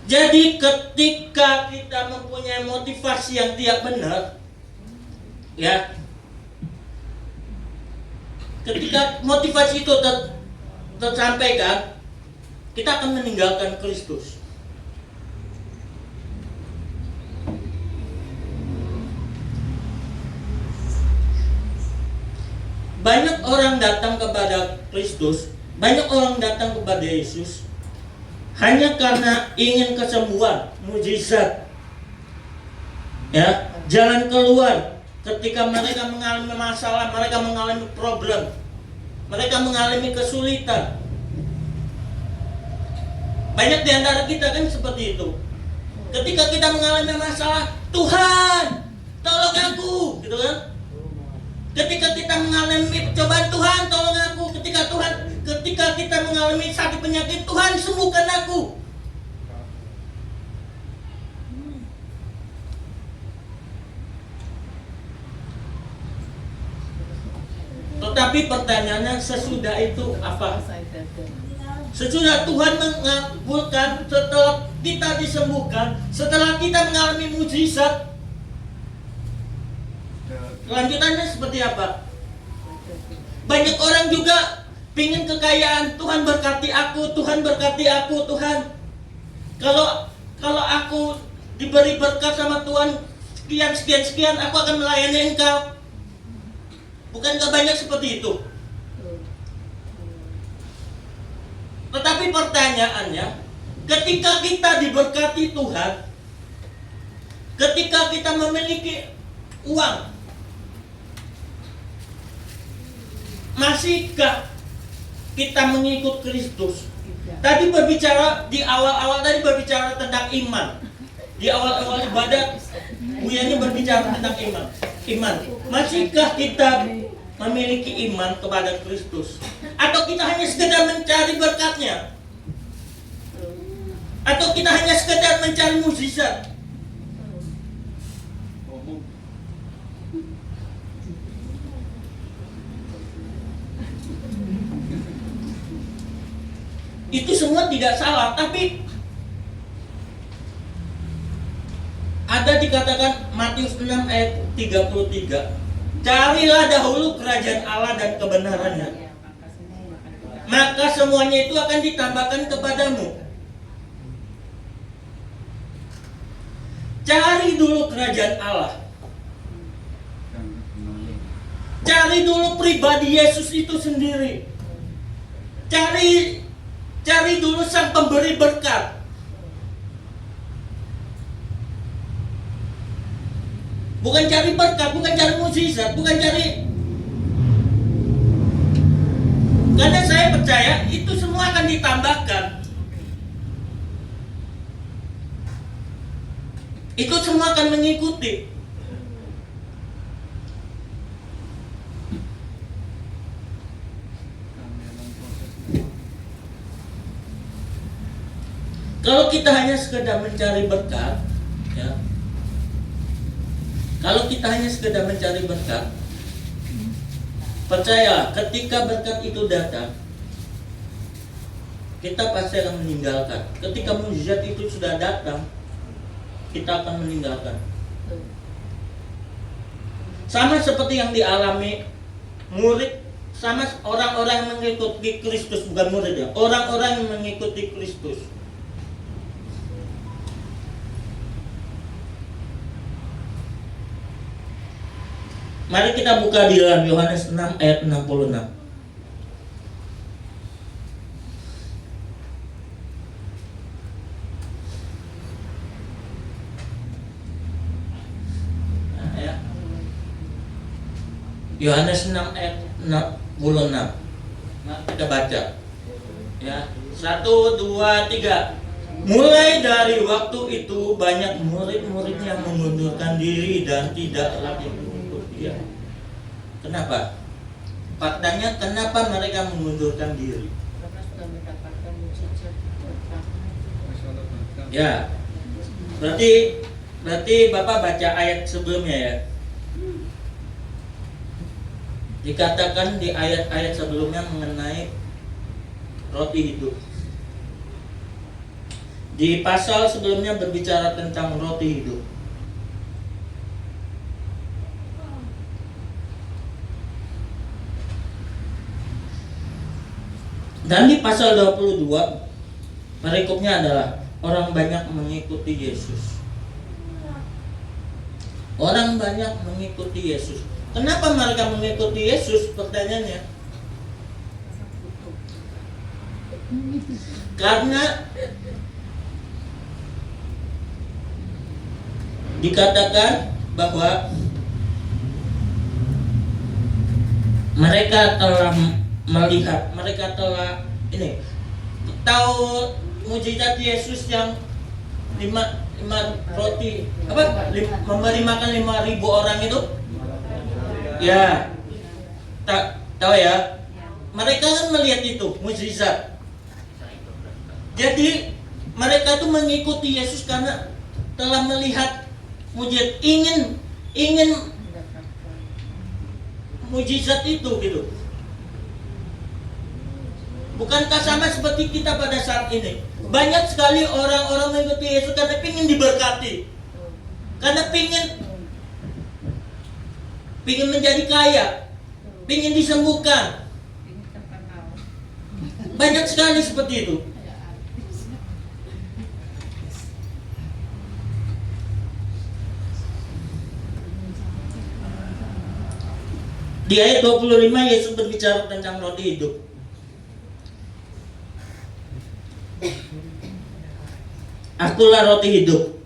Jadi ketika kita mempunyai motivasi yang tidak benar, ya, ketika motivasi itu tersampaikan, kita akan meninggalkan Kristus. Banyak orang datang kepada Kristus, banyak orang datang kepada Yesus hanya karena ingin kesembuhan, mujizat, ya, jalan keluar. Ketika mereka mengalami masalah, mereka mengalami problem, mereka mengalami kesulitan, Banyak di antara kita kan seperti itu. Ketika kita mengalami masalah, Tuhan, tolong aku, gitu kan? Ketika kita mengalami cobaan, Tuhan, tolong aku. Ketika kita mengalami sakit penyakit, Tuhan, sembuhkan aku. Tetapi pertanyaannya, sesudah itu apa? Sesudah Tuhan mengabulkan, setelah kita disembuhkan, setelah kita mengalami mujizat, kelanjutannya seperti apa? Banyak orang juga pingin kekayaan. Tuhan berkati aku, Tuhan berkati aku, Tuhan. Kalau aku diberi berkat sama Tuhan sekian, aku akan melayani Engkau. Bukankah banyak seperti itu? Tetapi pertanyaannya, ketika kita diberkati Tuhan, ketika kita memiliki uang, masihkah kita mengikut Kristus? Tadi berbicara di awal-awal tentang iman. Di awal-awal ibadat, Buyani berbicara tentang iman. Masihkah kita memiliki iman kepada Kristus? Atau kita hanya sekedar mencari berkatnya? Atau kita hanya sekedar mencari mukjizat? Itu semua tidak salah, tapi ada dikatakan Matius 6 ayat 33, carilah dahulu kerajaan Allah dan kebenarannya, maka semuanya itu akan ditambahkan kepadamu. Cari dulu kerajaan Allah. Cari dulu pribadi Yesus itu sendiri. Cari dulu sang pemberi berkat. Bukan cari berkat, bukan cari mukjizat, bukan cari. Karena saya percaya itu semua akan ditambahkan. Itu semua akan mengikuti. Kalau kita hanya sekedar mencari berkat, ya. Kalau kita hanya sekedar mencari berkat, percayalah, ketika berkat itu datang, kita pasti akan meninggalkan. Ketika mukjizat itu sudah datang, kita akan meninggalkan. Sama seperti yang dialami murid, sama orang-orang yang mengikuti Kristus, bukan murid ya, orang-orang yang mengikuti Kristus. Mari kita buka di dalam Yohanes 6 ayat 66. Nah, ya. Yohanes 6 ayat 66. Nah, kita baca. Ya, 1, 2, 3. Mulai dari waktu itu banyak murid-murid yang mengundurkan diri dan tidak lagi ya. Kenapa? Faktanya kenapa mereka mengundurkan diri? Ya. Berarti Bapak baca ayat sebelumnya ya. Dikatakan di ayat-ayat sebelumnya mengenai roti hidup. Di pasal sebelumnya berbicara tentang roti hidup. Dan di pasal 22 perikopnya adalah orang banyak mengikuti Yesus. Orang banyak mengikuti Yesus. Kenapa mereka mengikuti Yesus? Pertanyaannya. Karena dikatakan bahwa mereka telah melihat, mereka telah tahu mujizat Yesus yang lima roti apa memberi makan 5.000 orang itu? Ya, tak tahu ya. Mereka kan melihat itu mujizat. Jadi mereka tuh mengikuti Yesus karena telah melihat mujizat, ingin mujizat itu gitu. Bukankah sama seperti kita pada saat ini? Banyak sekali orang-orang mengikuti Yesus karena ingin diberkati, karena ingin menjadi kaya, ingin disembuhkan. Banyak sekali seperti itu. Di ayat 25 Yesus berbicara tentang roti hidup. Akulah roti hidup.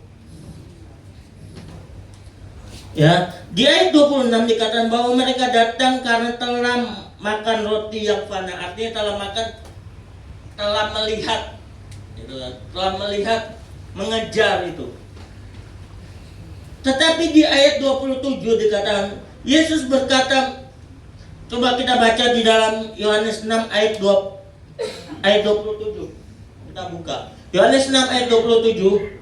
Ya, di ayat 26 dikatakan bahwa mereka datang karena telah makan roti yang fana. Artinya telah melihat, gitu kan? Telah melihat, mengejar itu. Tetapi di ayat 27 dikatakan Yesus berkata, coba kita baca di dalam Yohanes 6 ayat 27. Kita buka. Yohanes 6 ayat 27.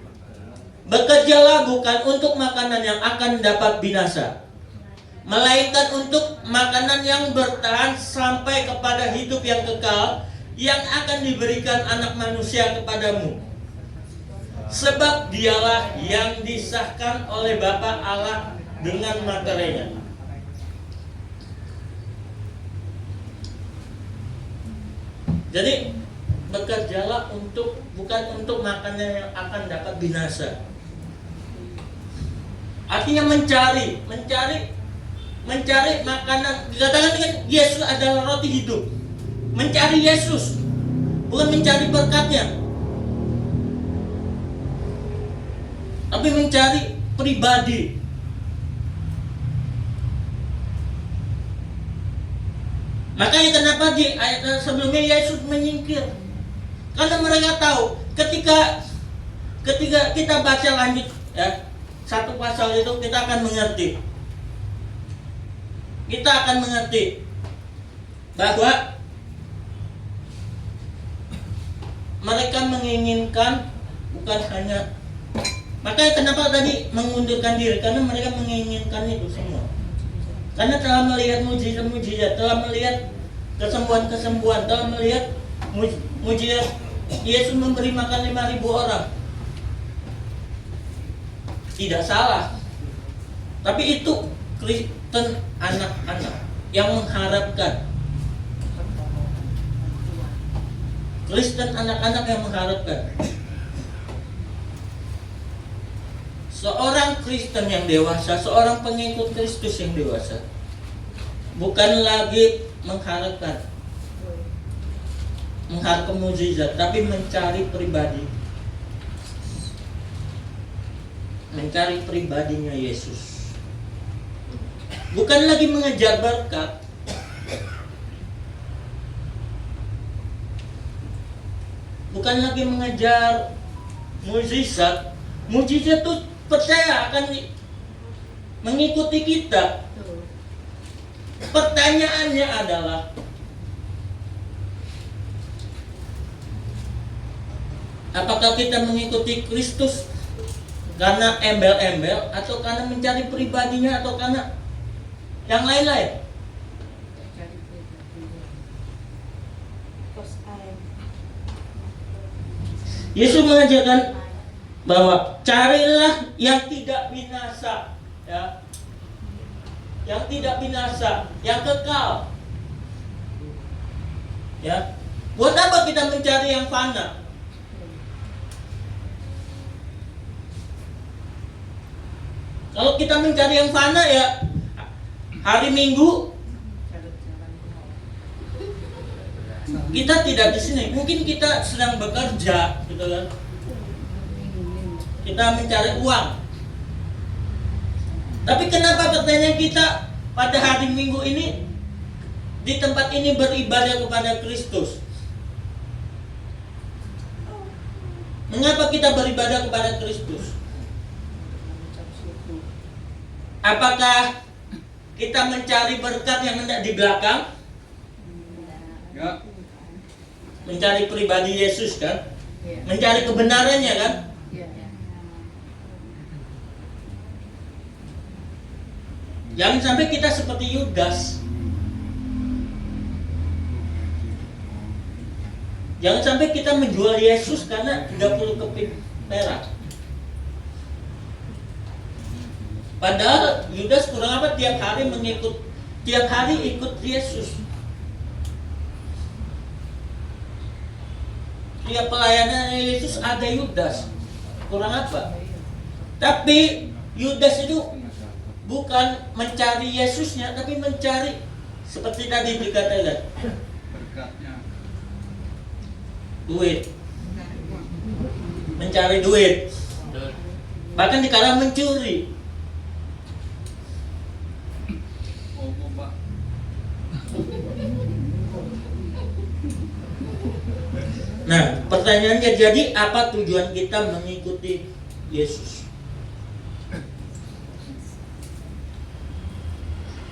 Bekerjalah bukan untuk makanan yang akan dapat binasa, melainkan untuk makanan yang bertahan sampai kepada hidup yang kekal, yang akan diberikan Anak Manusia kepadamu. Sebab dialah yang disahkan oleh Bapa Allah dengan materinya. Jadi bekerjalah bukan untuk makanan yang akan dapat binasa. Artinya mencari makanan. Dikatakan kan Yesus adalah roti hidup. Mencari Yesus, bukan mencari berkatnya, tapi mencari pribadi. Makanya kenapa di ayat sebelumnya Yesus menyingkir? Karena mereka tahu ketika kita baca lanjut ya, satu pasal itu kita akan mengerti. Kita akan mengerti bahwa mereka menginginkan bukan hanya, makanya kenapa tadi mengundurkan diri, karena mereka menginginkan itu semua. Karena telah melihat mujizat-mujizat, telah melihat kesembuhan-kesembuhan, telah melihat mujizat Yesus memberi makan 5.000 orang. Tidak salah. Tapi itu Kristen anak-anak yang mengharapkan. Kristen anak-anak yang mengharapkan. Seorang Kristen yang dewasa, seorang pengikut Kristus yang dewasa, bukan lagi mengharapkan mujizat, tapi mencari pribadi, mencari pribadinya Yesus. Bukan lagi mengejar berkat, bukan lagi mengejar mujizat. Mujizat itu percaya akan mengikuti kita. Pertanyaannya adalah, apakah kita mengikuti Kristus karena embel-embel, atau karena mencari pribadinya, atau karena yang lain-lain? Yesus mengajarkan bahwa carilah yang tidak binasa, ya, yang tidak binasa, yang kekal. Ya, buat apa kita mencari yang fana? Kalau kita mencari yang fana, ya hari Minggu kita tidak di sini. Mungkin kita sedang bekerja, gitu kan? Kita mencari uang. Tapi kenapa katanya kita pada hari Minggu ini di tempat ini beribadah kepada Kristus? Mengapa kita beribadah kepada Kristus? Apakah kita mencari berkat yang hendak di belakang? Ya. Mencari pribadi Yesus kan? Mencari kebenarannya kan? Jangan sampai kita seperti Yudas. Jangan sampai kita menjual Yesus karena 30 keping perak. Padahal Yudas kurang apa tiap hari ikut Yesus. Tiap pelayanan Yesus ada Yudas. Kurang apa? Tapi Yudas itu bukan mencari Yesusnya, tapi mencari seperti tadi dikatakan Berkatnya. duit, mencari duit, bahkan dikala mencuri. Oh, Pak. Nah, pertanyaannya, jadi apa tujuan kita mengikuti Yesus?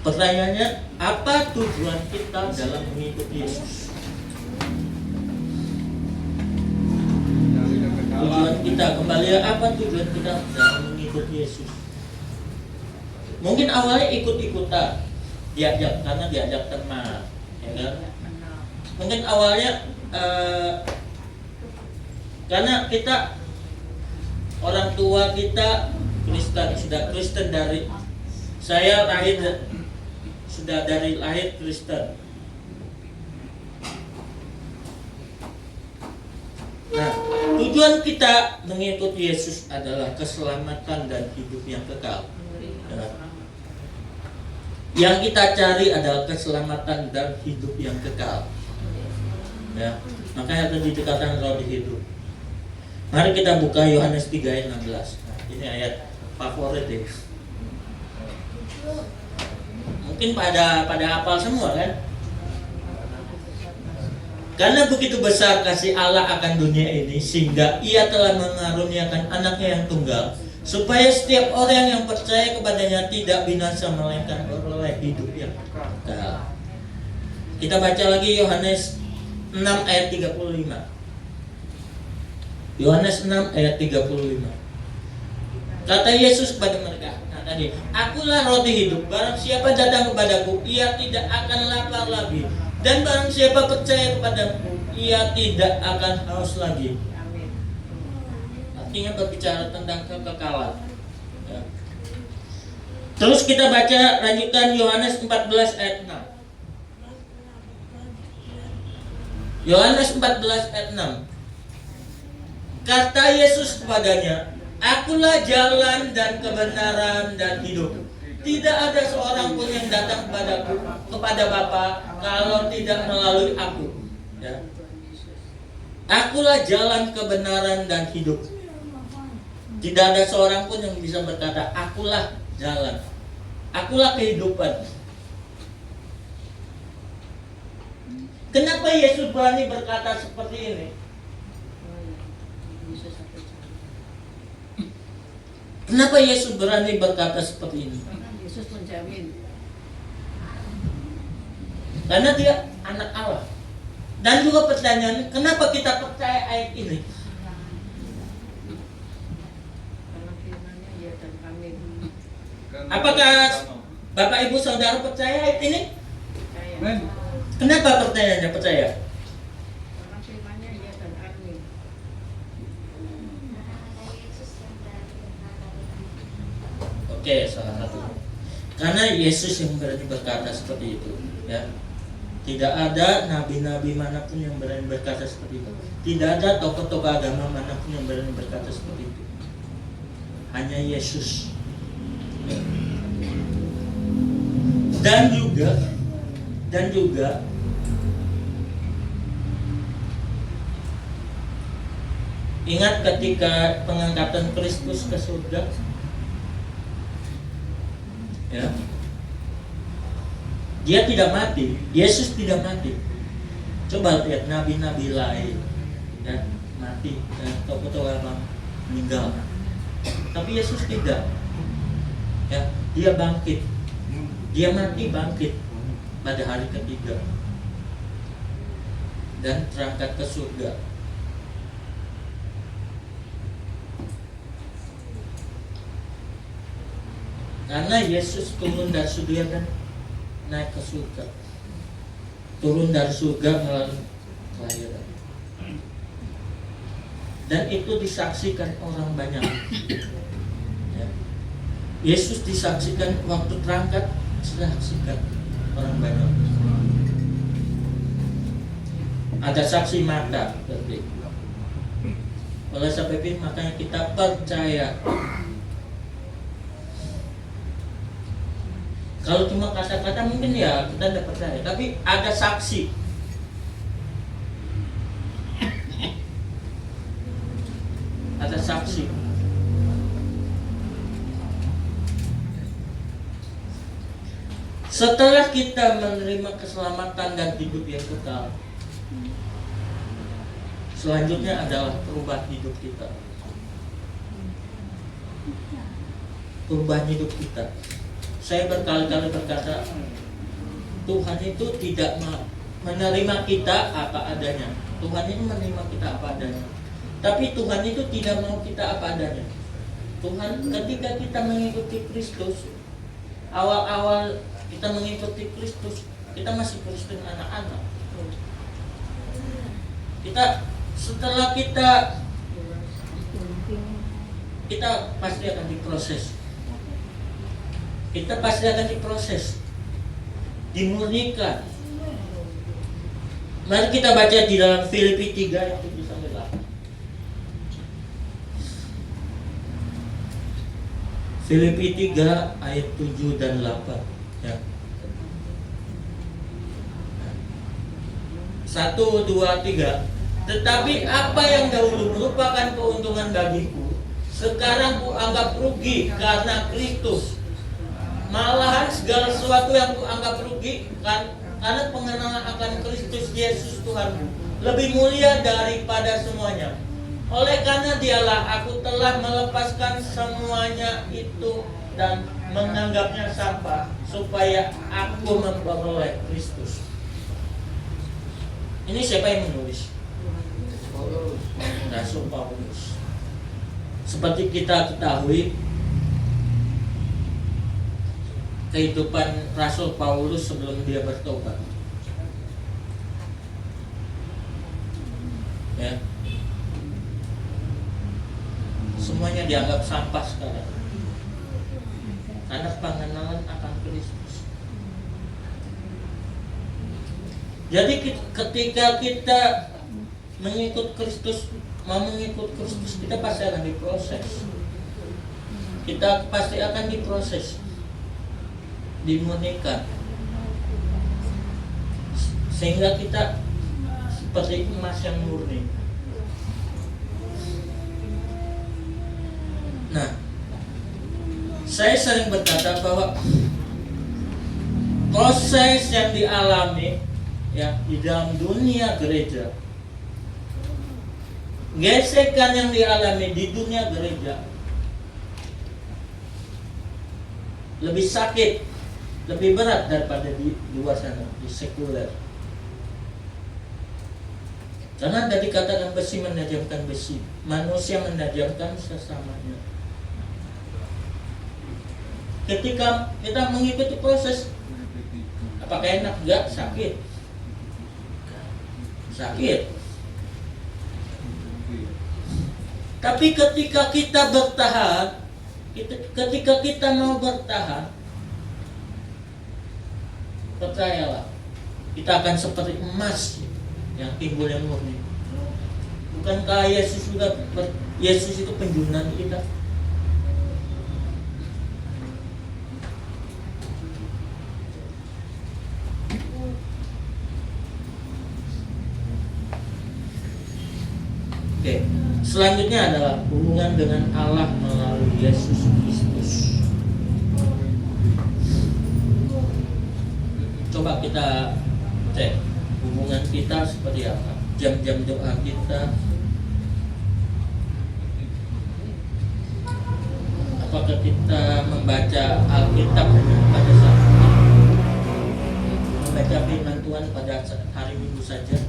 Pertanyaannya, apa tujuan kita dalam mengikuti Yesus? Tujuan kita kembali, apa tujuan kita dalam mengikuti Yesus? Mungkin awalnya ikut-ikutan, karena diajak teman, ya kan? Mungkin awalnya karena kita orang tua kita Kristen, sudah Kristen dari saya sudah dari lahir Kristen. Nah, tujuan kita mengikuti Yesus adalah keselamatan dan hidup yang kekal. Ya. Yang kita cari adalah keselamatan dan hidup yang kekal. Ya, makanya tadi dikatakan roh hidup. Mari kita buka Yohanes 3 ayat 16. Nah, ini ayat favorit ya. Mungkin pada hafal semua kan? Karena begitu besar kasih Allah akan dunia ini, sehingga Ia telah mengaruniakan anaknya yang tunggal, supaya setiap orang yang percaya kepadanya tidak binasa, melainkan beroleh hidup yang kekal. Kita baca lagi Yohanes 6 ayat 35. Yohanes 6 ayat 35. Kata Yesus kepada mereka, nah tadi, akulah roti hidup, barang siapa datang kepadaku, ia tidak akan lapar lagi. Dan barang siapa percaya kepadaku, ia tidak akan haus lagi. Artinya berbicara tentang kekekalan. Ya. Terus kita baca lanjutan Yohanes 14 ayat 6. Yohanes 14 ayat 6. Kata Yesus kepadanya, akulah jalan dan kebenaran dan hidup. Tidak ada seorang pun yang datang kepada Bapa kalau tidak melalui aku. Ya. Akulah jalan kebenaran dan hidup. Tidak ada seorang pun yang bisa berkata, akulah jalan, akulah kehidupan. Kenapa Yesus berani berkata seperti ini? Kenapa Yesus berani berkata seperti ini? Yesus menjamin. Karena dia anak Allah. Dan juga pertanyaan, kenapa kita percaya ayat ini? Karena firman-Nya ya dan amin. Apakah Bapak Ibu Saudara percaya ayat ini? Percaya. Amin. Kenapa pertanyaannya percaya? Karena firman-Nya ya dan amin. Oke, salah satu. Karena Yesus yang berani berkata seperti itu, ya. Tidak ada nabi-nabi manapun yang berani berkata seperti itu. Tidak ada tokoh-tokoh agama manapun yang berani berkata seperti itu. Hanya Yesus. Dan juga ingat ketika pengangkatan Kristus ke surga, ya, dia tidak mati. Yesus tidak mati. Coba lihat nabi-nabi lain, ya. mati atau meninggal. Tapi Yesus tidak. Ya, dia bangkit. Dia mati bangkit pada hari ketiga dan terangkat ke surga. Karena Yesus turun dari surga dan naik ke surga. Turun dari surga melalui kelahiran. Dan itu disaksikan orang banyak. Ya. Yesus disaksikan waktu terangkat, disaksikan orang banyak. Ada saksi mata, berarti. Oleh sebab itu makanya kita percaya. Kalau cuma kata-kata mungkin ya kita tidak percaya, tapi ada saksi. Ada saksi. Setelah kita menerima keselamatan dan hidup yang kekal, selanjutnya adalah perubahan hidup kita. Perubahan hidup kita. Saya berkali-kali berkata, Tuhan itu tidak menerima kita apa adanya. Tuhan itu menerima kita apa adanya. Tapi Tuhan itu tidak mau kita apa adanya. Tuhan ketika kita mengikuti Kristus, awal-awal kita mengikuti Kristus, kita masih Kristen anak-anak. Setelah kita pasti akan diproses. Kita pasti akan diproses, dimurnikan. Mari kita baca di dalam Filipi 3 ayat 7 sampai 8. Filipi 3 ayat 7 dan 8. Ya. 1, 2, 3. Tetapi apa yang dahulu merupakan keuntungan bagiku, sekarang ku anggap rugi karena Kristus. Malahan segala sesuatu yang ku anggap rugi karena pengenalan akan Kristus Yesus Tuhan lebih mulia daripada semuanya. Oleh karena dialah aku telah melepaskan semuanya itu dan menganggapnya sampah supaya aku memperoleh Kristus. Ini siapa yang menulis? Rasul Paulus. Seperti kita ketahui, kehidupan Rasul Paulus sebelum dia bertobat. Ya. Semuanya dianggap sampah sekarang. Karena pengenalan akan Kristus. Jadi ketika kita mengikut Kristus, mau mengikut Kristus, kita pasti akan diproses. Kita pasti akan diproses, dimurnikan, sehingga kita seperti emas yang murni. Nah, saya sering berkata bahwa proses yang dialami ya di dalam dunia gereja, gesekan yang dialami di dunia gereja lebih sakit, lebih berat daripada di luar sana, di sekuler. Karena ada dikatakan besi menajamkan besi, manusia menajamkan sesamanya. Ketika kita mengikuti proses, apakah enak? Enggak, sakit. Sakit. Tapi ketika kita bertahan, ketika kita mau bertahan, percayalah, kita akan seperti emas yang timbul yang murni. Bukankah Yesus itu penjunan kita? Oke, selanjutnya adalah hubungan dengan Allah melalui Yesus Kristus. Coba kita cek hubungan kita seperti apa, jam-jam doa kita, Apakah kita membaca Alkitab pada saat membaca firman Tuhan pada hari Minggu saja?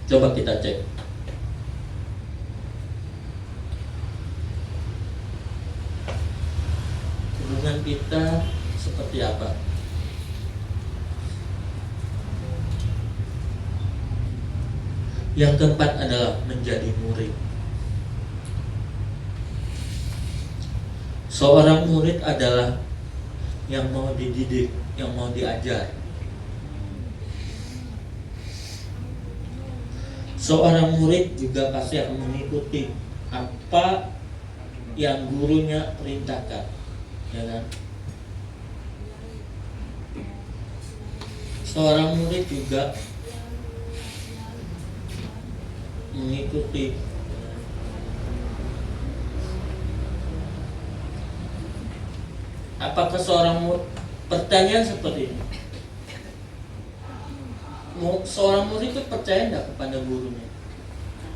Coba kita cek. Hubungan kita seperti apa? Yang keempat adalah menjadi murid. Seorang murid adalah yang mau dididik, yang mau diajar. Seorang murid juga pasti akan mengikuti apa yang gurunya perintahkan, ya kan? Seorang murid juga mengikuti apakah seorang murid, pertanyaan seperti ini, seorang murid itu percaya tidak kepada gurunya?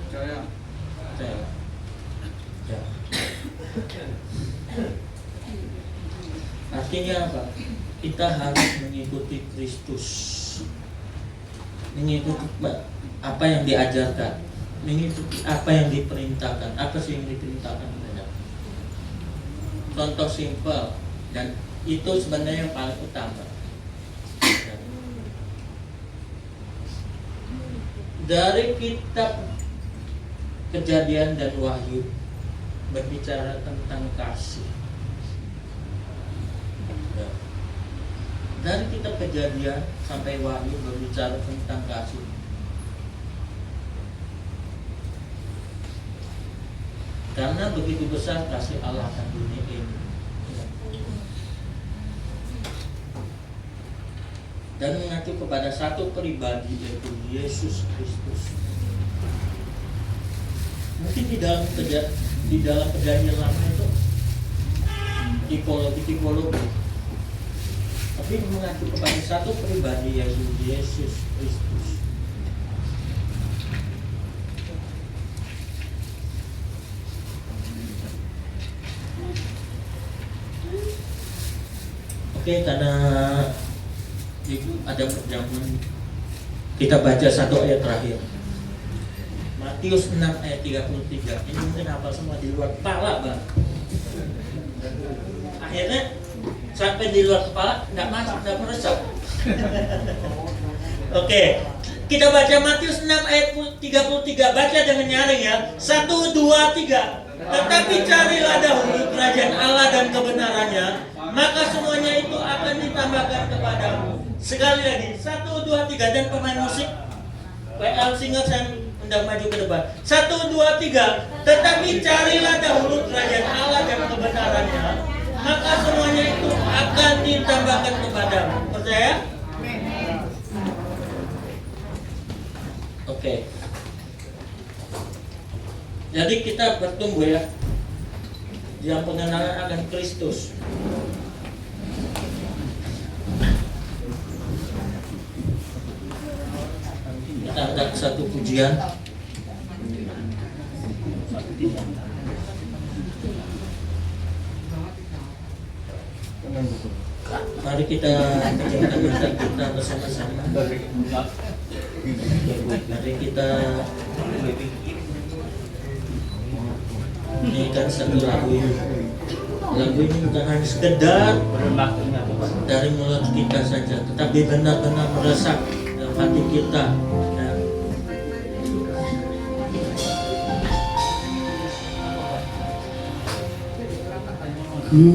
Percaya. Percaya. Ya. Artinya apa? Kita harus mengikuti Kristus, mengikuti apa yang diajarkan, mengikuti apa yang diperintahkan. Apa sih yang diperintahkan? Contoh simpel, dan itu sebenarnya yang paling utama. Dari kitab Kejadian dan Wahyu berbicara tentang kasih. Dari kitab Kejadian sampai Wahyu berbicara tentang kasih. Karena begitu besar kasih Allah akan dunia ini, dan mengacu kepada satu pribadi, yaitu Yesus Kristus. Mungkin di dalam perjanjian lama itu tipologi, tapi mengacu kepada satu pribadi, yaitu Yesus Kristus. Oke, karena itu ada perjamuan, kita baca satu ayat terakhir, Matius 6 ayat 33. Ini mungkin hafal semua di luar kepala, Bang. Akhirnya sampai di luar kepala nggak masuk, nggak meresap. Oke, kita baca Matius 6 ayat 33. Baca dengan nyaring ya. 1, 2, 3. Tetapi carilah dahulu kerajaan Allah dan kebenarannya, maka semuanya itu akan ditambahkan kepadamu. Sekali lagi, 1, 2, 3. Dan pemain musik WL Singer, saya undang maju ke depan. 1, 2, 3. Tetapi carilah dahulu kerajaan Allah dan kebenarannya, maka semuanya itu akan ditambahkan kepadamu. Percaya? Oke. Jadi kita bertumbuh ya dalam pengenalan akan Kristus. Kita angkat satu pujian. Mari kita pejamkan mata kita bersama-sama. Mari kita nyanyikan satu lagu ini. Lagu ini bukan hanya sekedar dari mulut kita saja, tetapi benar-benar meresap dalam hati kita. Ku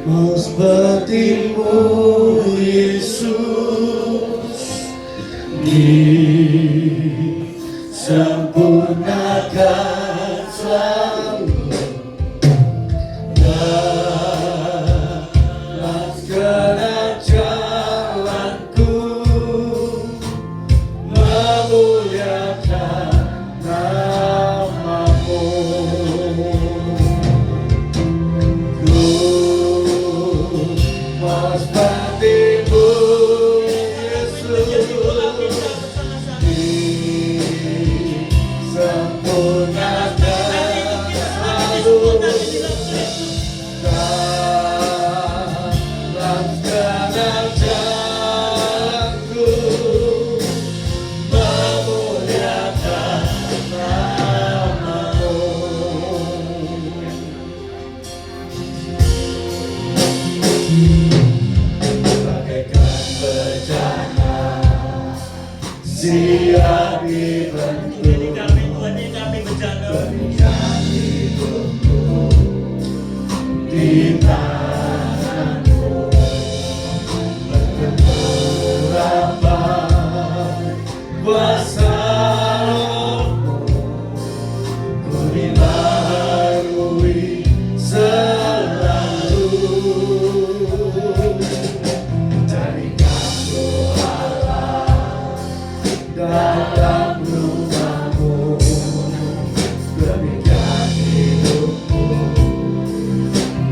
mau seperti-Mu Yesus, disempurnakan selalu dalam segala jalanku, memuliakan nama-Mu. Mau seperti-Mu Yesus, segenap jalanku memuliakan nama-Mu. Bagaikan bejana siap dibentuk Jadi kami Tuhan, ini kami berjalan. berikan hidupku di tangan-Mu. Berapa kuasa Roh-Mu ku dibaharui selalu. Jadikan ku Allah dalam rumah-Mu, berikan hidupku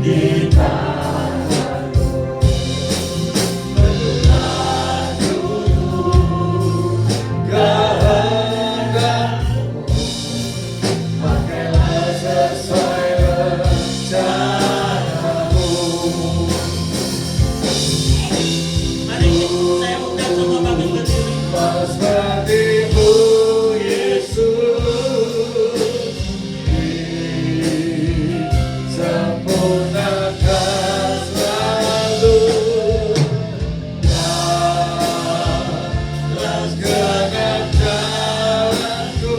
di tangan-Mu. Berulah dulu kehendak-Mu, pakailah sesuai rencana-Mu. Mari saya undang semua kami berdiri. Pas seperti-Mu Yesus, disempurnakan selalu. Dalam segenap jalanku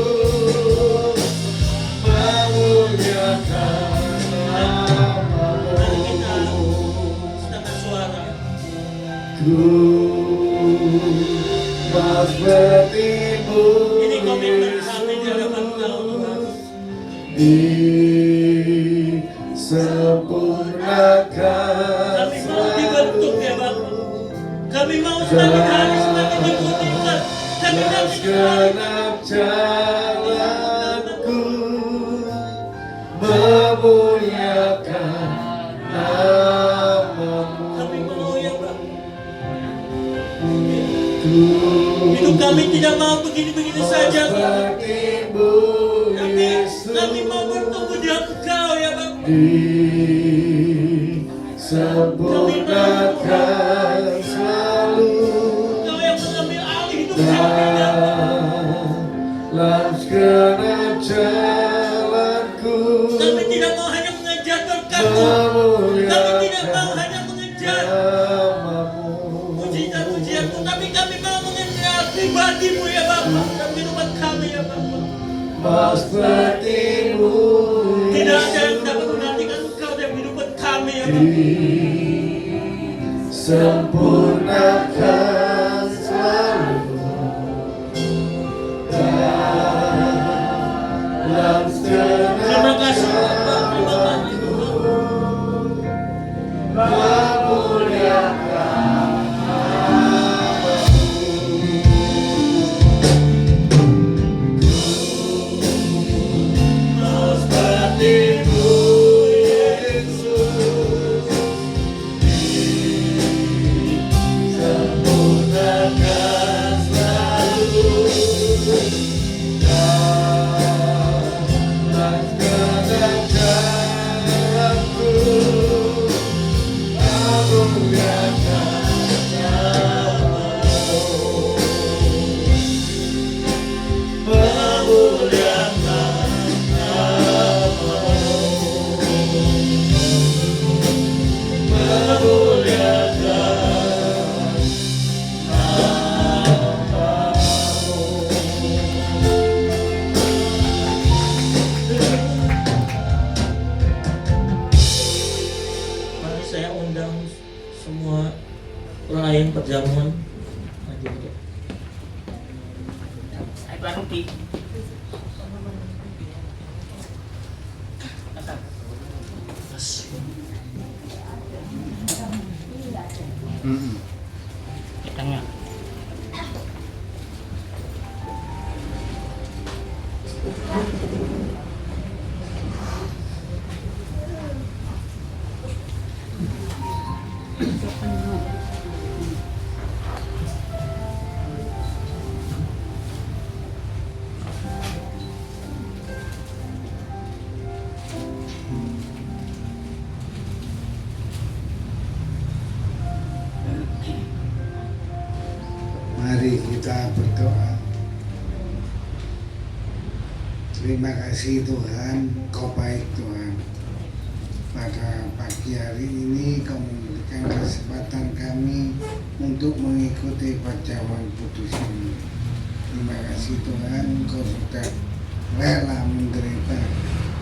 memuliakan Mari kita nama-Mu. setengah suara. Mas seperti-Mu Ini komitmen kami di hadapan Engkau Tuhan. disempurnakan Kami mau dibentuk ya Bapak. Kami mau semakin hari semakin dibutuhkan. Kami dalam kami segenap jalanku memuliakan nama-Mu. kami mau ya Bapak. Hidup kami tidak mau begini-begini saja Tuhan. Seperti-Mu Kami Yesus, mau bertumbuh di Engkau ya Bapak. disempurnakan selalu. Engkau yang mengambil alih hidup kami ya Bapak. Dalam segenap jalanku Kami tidak mau hanya mengejar berkat-Mu. Kami tidak mau hanya mengejar nama-Mu. pujian-pujian-Mu, tapi kami mau mengejar pribadi-Mu ya Bapak. Dan kehidupan kami ya Bapak. Mas seperti-Mu Tidak ada yang dapat menggantikan Engkau dalam kehidupan kami ya Bapak. disempurnakan selalu. Dalam segenap Terima kasih Bapak, terima kasih Tuhan. memuliakan Mas seperti-Mu Yesus, disempurnakan selalu. Dalam segenap jalanku memuliakan nama-Mu. Memuliakan nama-Mu. Memuliakan Mari saya undang semua pelayan perjamuan maju untuk Ay, baru di. Di tengah. Mari kita berdoa. Terima kasih Tuhan, Kau baik Tuhan. Pada pagi hari ini Kau memberikan kesempatan kami untuk mengikuti perjamuan kudus ini. Terima kasih Tuhan, Kau sudah rela menderita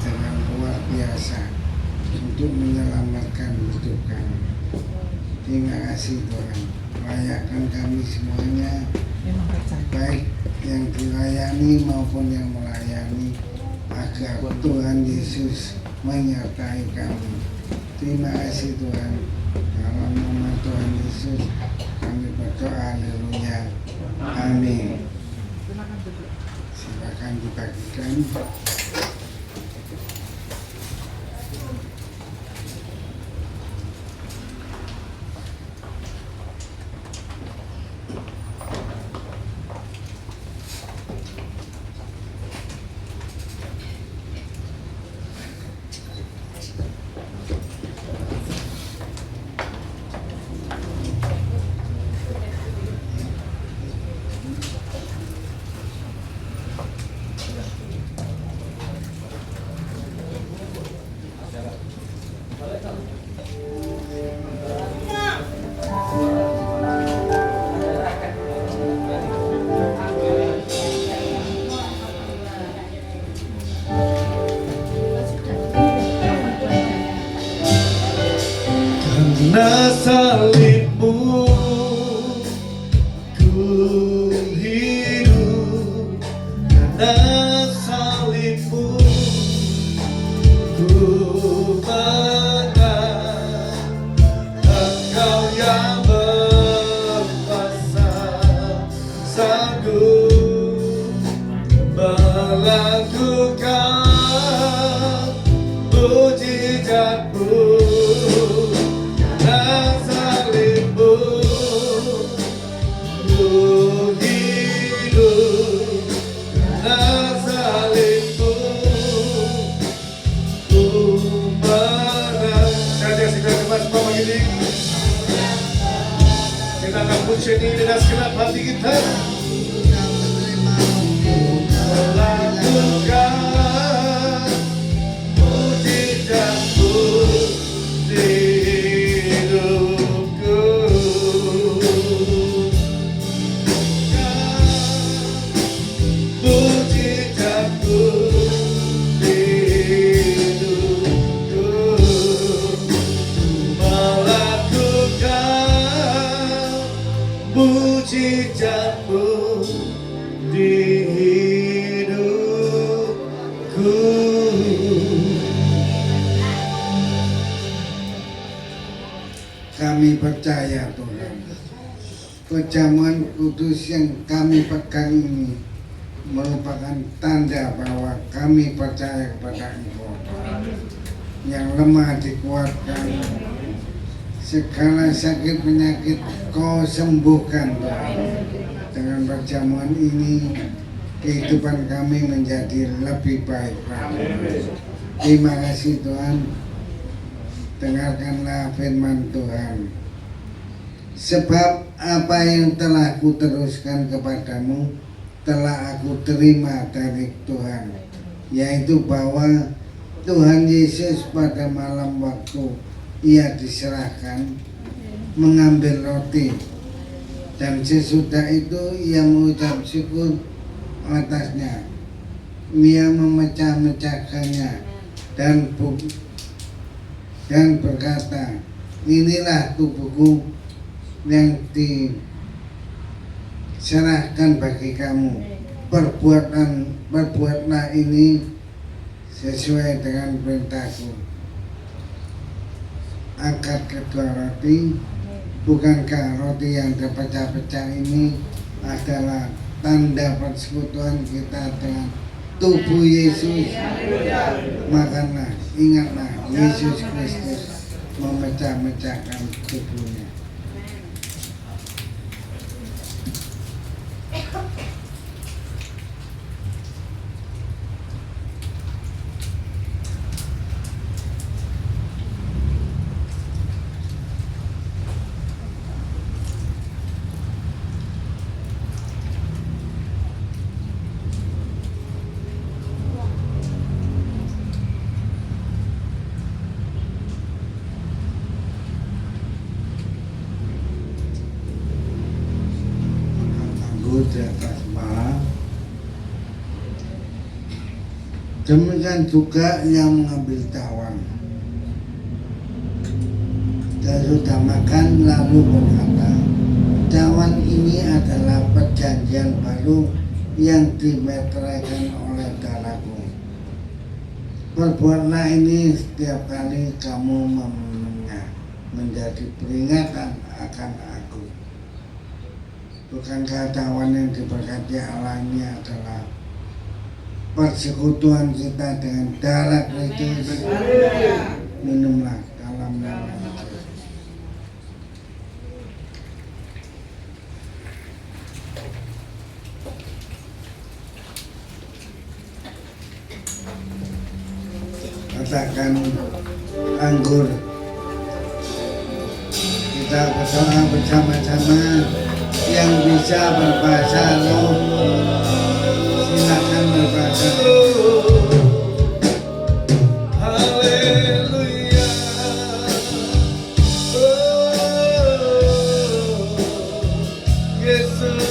dengan luar biasa untuk menyelamatkan hidup kami. Terima kasih Tuhan, layakkan kami semuanya, baik yang dilayani maupun yang melayani, agar Tuhan Yesus menyertai kami. Terima kasih Tuhan, dalam nama Tuhan Yesus kami berdoa, haleluya, amin. Silakan dibagikan. Karena salibmu ku hidup, karena salibmu ku menang. Engkau yang berkuasa sanggup melakukan mujizat-Mu. Kita akan puji dengan segenap hati kita. Melakukan mujizat-Mu di hidupku. Mujizat-Mu di hidupku. Melakukan mujizat-Mu di hidupku. Kami percaya Tuhan, perjamuan kudus yang kami pegang ini merupakan tanda bahwa kami percaya kepada Engkau. Yang lemah dikuatkan, segala sakit penyakit Kau sembuhkan Tuhan. Dengan perjamuan ini kehidupan kami menjadi lebih baik lagi. Terima kasih Tuhan. Dengarkanlah firman Tuhan. Sebab apa yang telah kuteruskan kepadamu telah aku terima dari Tuhan, yaitu bahwa Tuhan Yesus pada malam waktu Ia diserahkan mengambil roti, dan sesudah itu Ia mengucap syukur atasnya. Ia memecah-mecahkannya dan berkata, inilah tubuhku yang diserahkan bagi kamu. Perbuatlah ini sesuai dengan perintahku. Angkat kedua roti. Bukankah roti yang terpecah-pecah ini adalah tanda persekutuan kita dengan tubuh Yesus? Makanlah, ingatlah, Yesus Kristus memecah-mecahkan tubuhnya. duduk di atas kepala. Demikian juga yang mengambil tawan. Dan sudah makan lalu berkata, tawan ini adalah perjanjian baru yang dimeteraikan oleh darahku. Perbuatlah ini setiap kali kamu meminumnya, menjadi peringatan akan aku. Bukankah tawan yang diberkati Allah ini adalah persekutuan kita dengan darah Kristus? Minumlah dalam nama Kristus. Katakan anggur. Kita berdoa bersama-sama. Yang bisa berbahasa roh, silakan berbahasa roh. Haleluya. Yesus.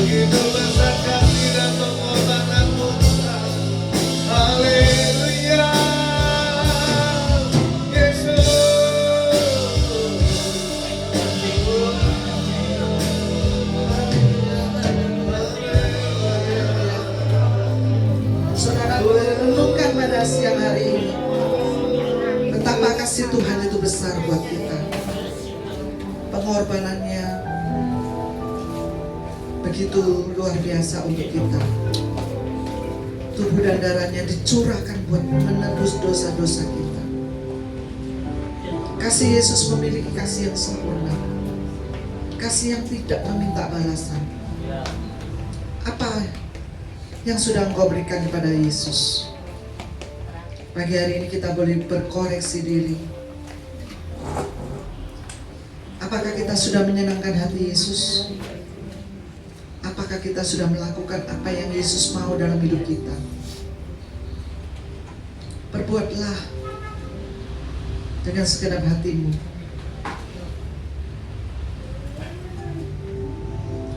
Begitu besar kasih dan pengorbanan-Mu Tuhan. Haleluya, Yesus. Saudara boleh renungkan pada siang hari ini betapa kasih Tuhan itu besar buat kita. Pengorbanannya begitu luar biasa untuk kita. Tubuh dan darahnya dicurahkan buat menebus dosa-dosa kita. Kasih Yesus memiliki kasih yang sempurna, kasih yang tidak meminta balasan. Apa yang sudah Engkau berikan kepada Yesus? Pagi hari ini kita boleh berkoreksi diri. Apakah kita sudah menyenangkan hati Yesus? Apakah kita sudah melakukan apa yang Yesus mau dalam hidup kita? Perbuatlah dengan segenap hatimu,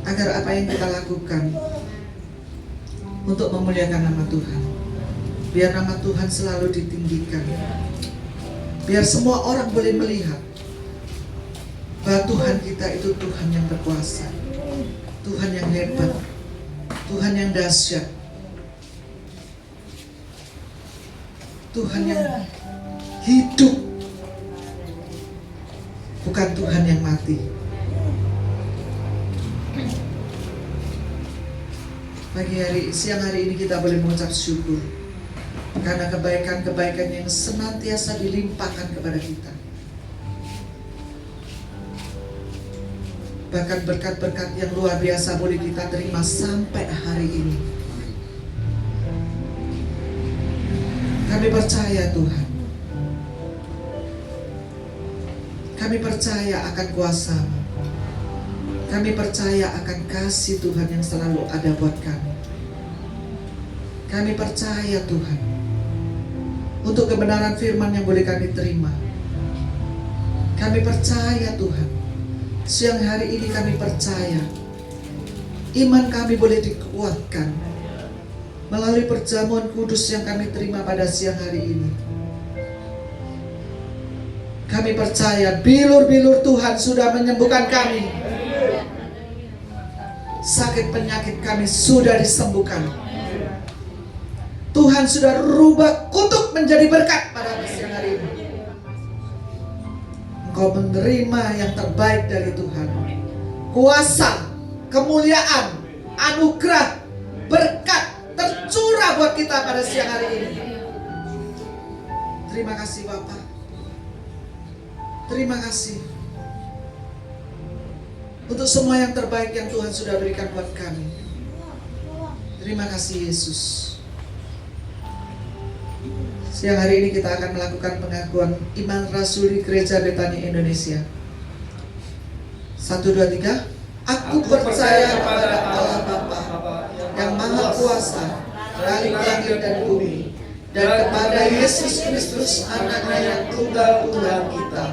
agar apa yang kita lakukan untuk memuliakan nama Tuhan. Biar nama Tuhan selalu ditinggikan. Biar semua orang boleh melihat bahwa Tuhan kita itu Tuhan yang berkuasa, Tuhan yang hebat, Tuhan yang dahsyat, Tuhan yang hidup, bukan Tuhan yang mati. Siang hari ini kita boleh mengucap syukur karena kebaikan-kebaikan yang senantiasa dilimpahkan kepada kita. Bahkan berkat-berkat yang luar biasa boleh kita terima sampai hari ini. Kami percaya Tuhan. Kami percaya akan kuasa-Mu. Kami percaya akan kasih Tuhan yang selalu ada buat kami. Kami percaya Tuhan untuk kebenaran firman yang boleh kami terima. Kami percaya Tuhan. Siang hari ini kami percaya iman kami boleh dikuatkan melalui perjamuan kudus yang kami terima pada siang hari ini. Kami percaya bilur-bilur Tuhan sudah menyembuhkan kami. Sakit penyakit kami sudah disembuhkan. Tuhan sudah rubah kutuk menjadi berkat pada siang hari ini. Engkau menerima yang terbaik dari Tuhan. Kuasa, kemuliaan, anugerah, berkat tercurah buat kita pada siang hari ini. Terima kasih Bapa. Terima kasih untuk semua yang terbaik yang Tuhan sudah berikan buat kami. Terima kasih Yesus. Siang hari ini kita akan melakukan pengakuan iman rasuli Gereja Betani Indonesia. 1, 2, 3. Aku percaya kepada Allah Bapa yang Maha Kuasa, Khalik langit dan bumi, dan kepada Yesus Kristus anaknya yang tunggal Tuhan kita,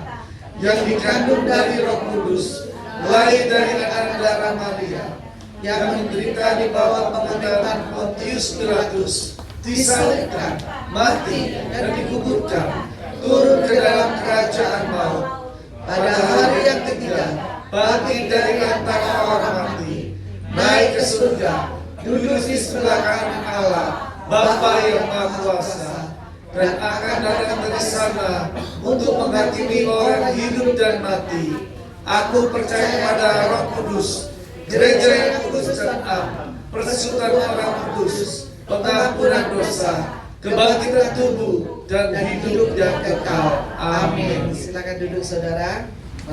yang dikandung dari Roh Kudus, lahir dari anak darah Maria, yang menderita di bawah pemerintahan Pontius Pilatus, disalibkan, mati, dan dikuburkan, turun ke dalam kerajaan maut. Pada hari yang ketiga, bangkit dari antara orang mati, naik ke surga, duduk di sebelah kanan Allah, Bapa yang Maha Kuasa, dan akan datang dari sana untuk menghakimi orang hidup dan mati. Aku percaya pada Roh Kudus, gereja yang kudus dan am, persekutuan orang kudus, pengampunan dosa, kebangkitan tubuh, dan hidup yang kekal. Amin. Silakan duduk saudara.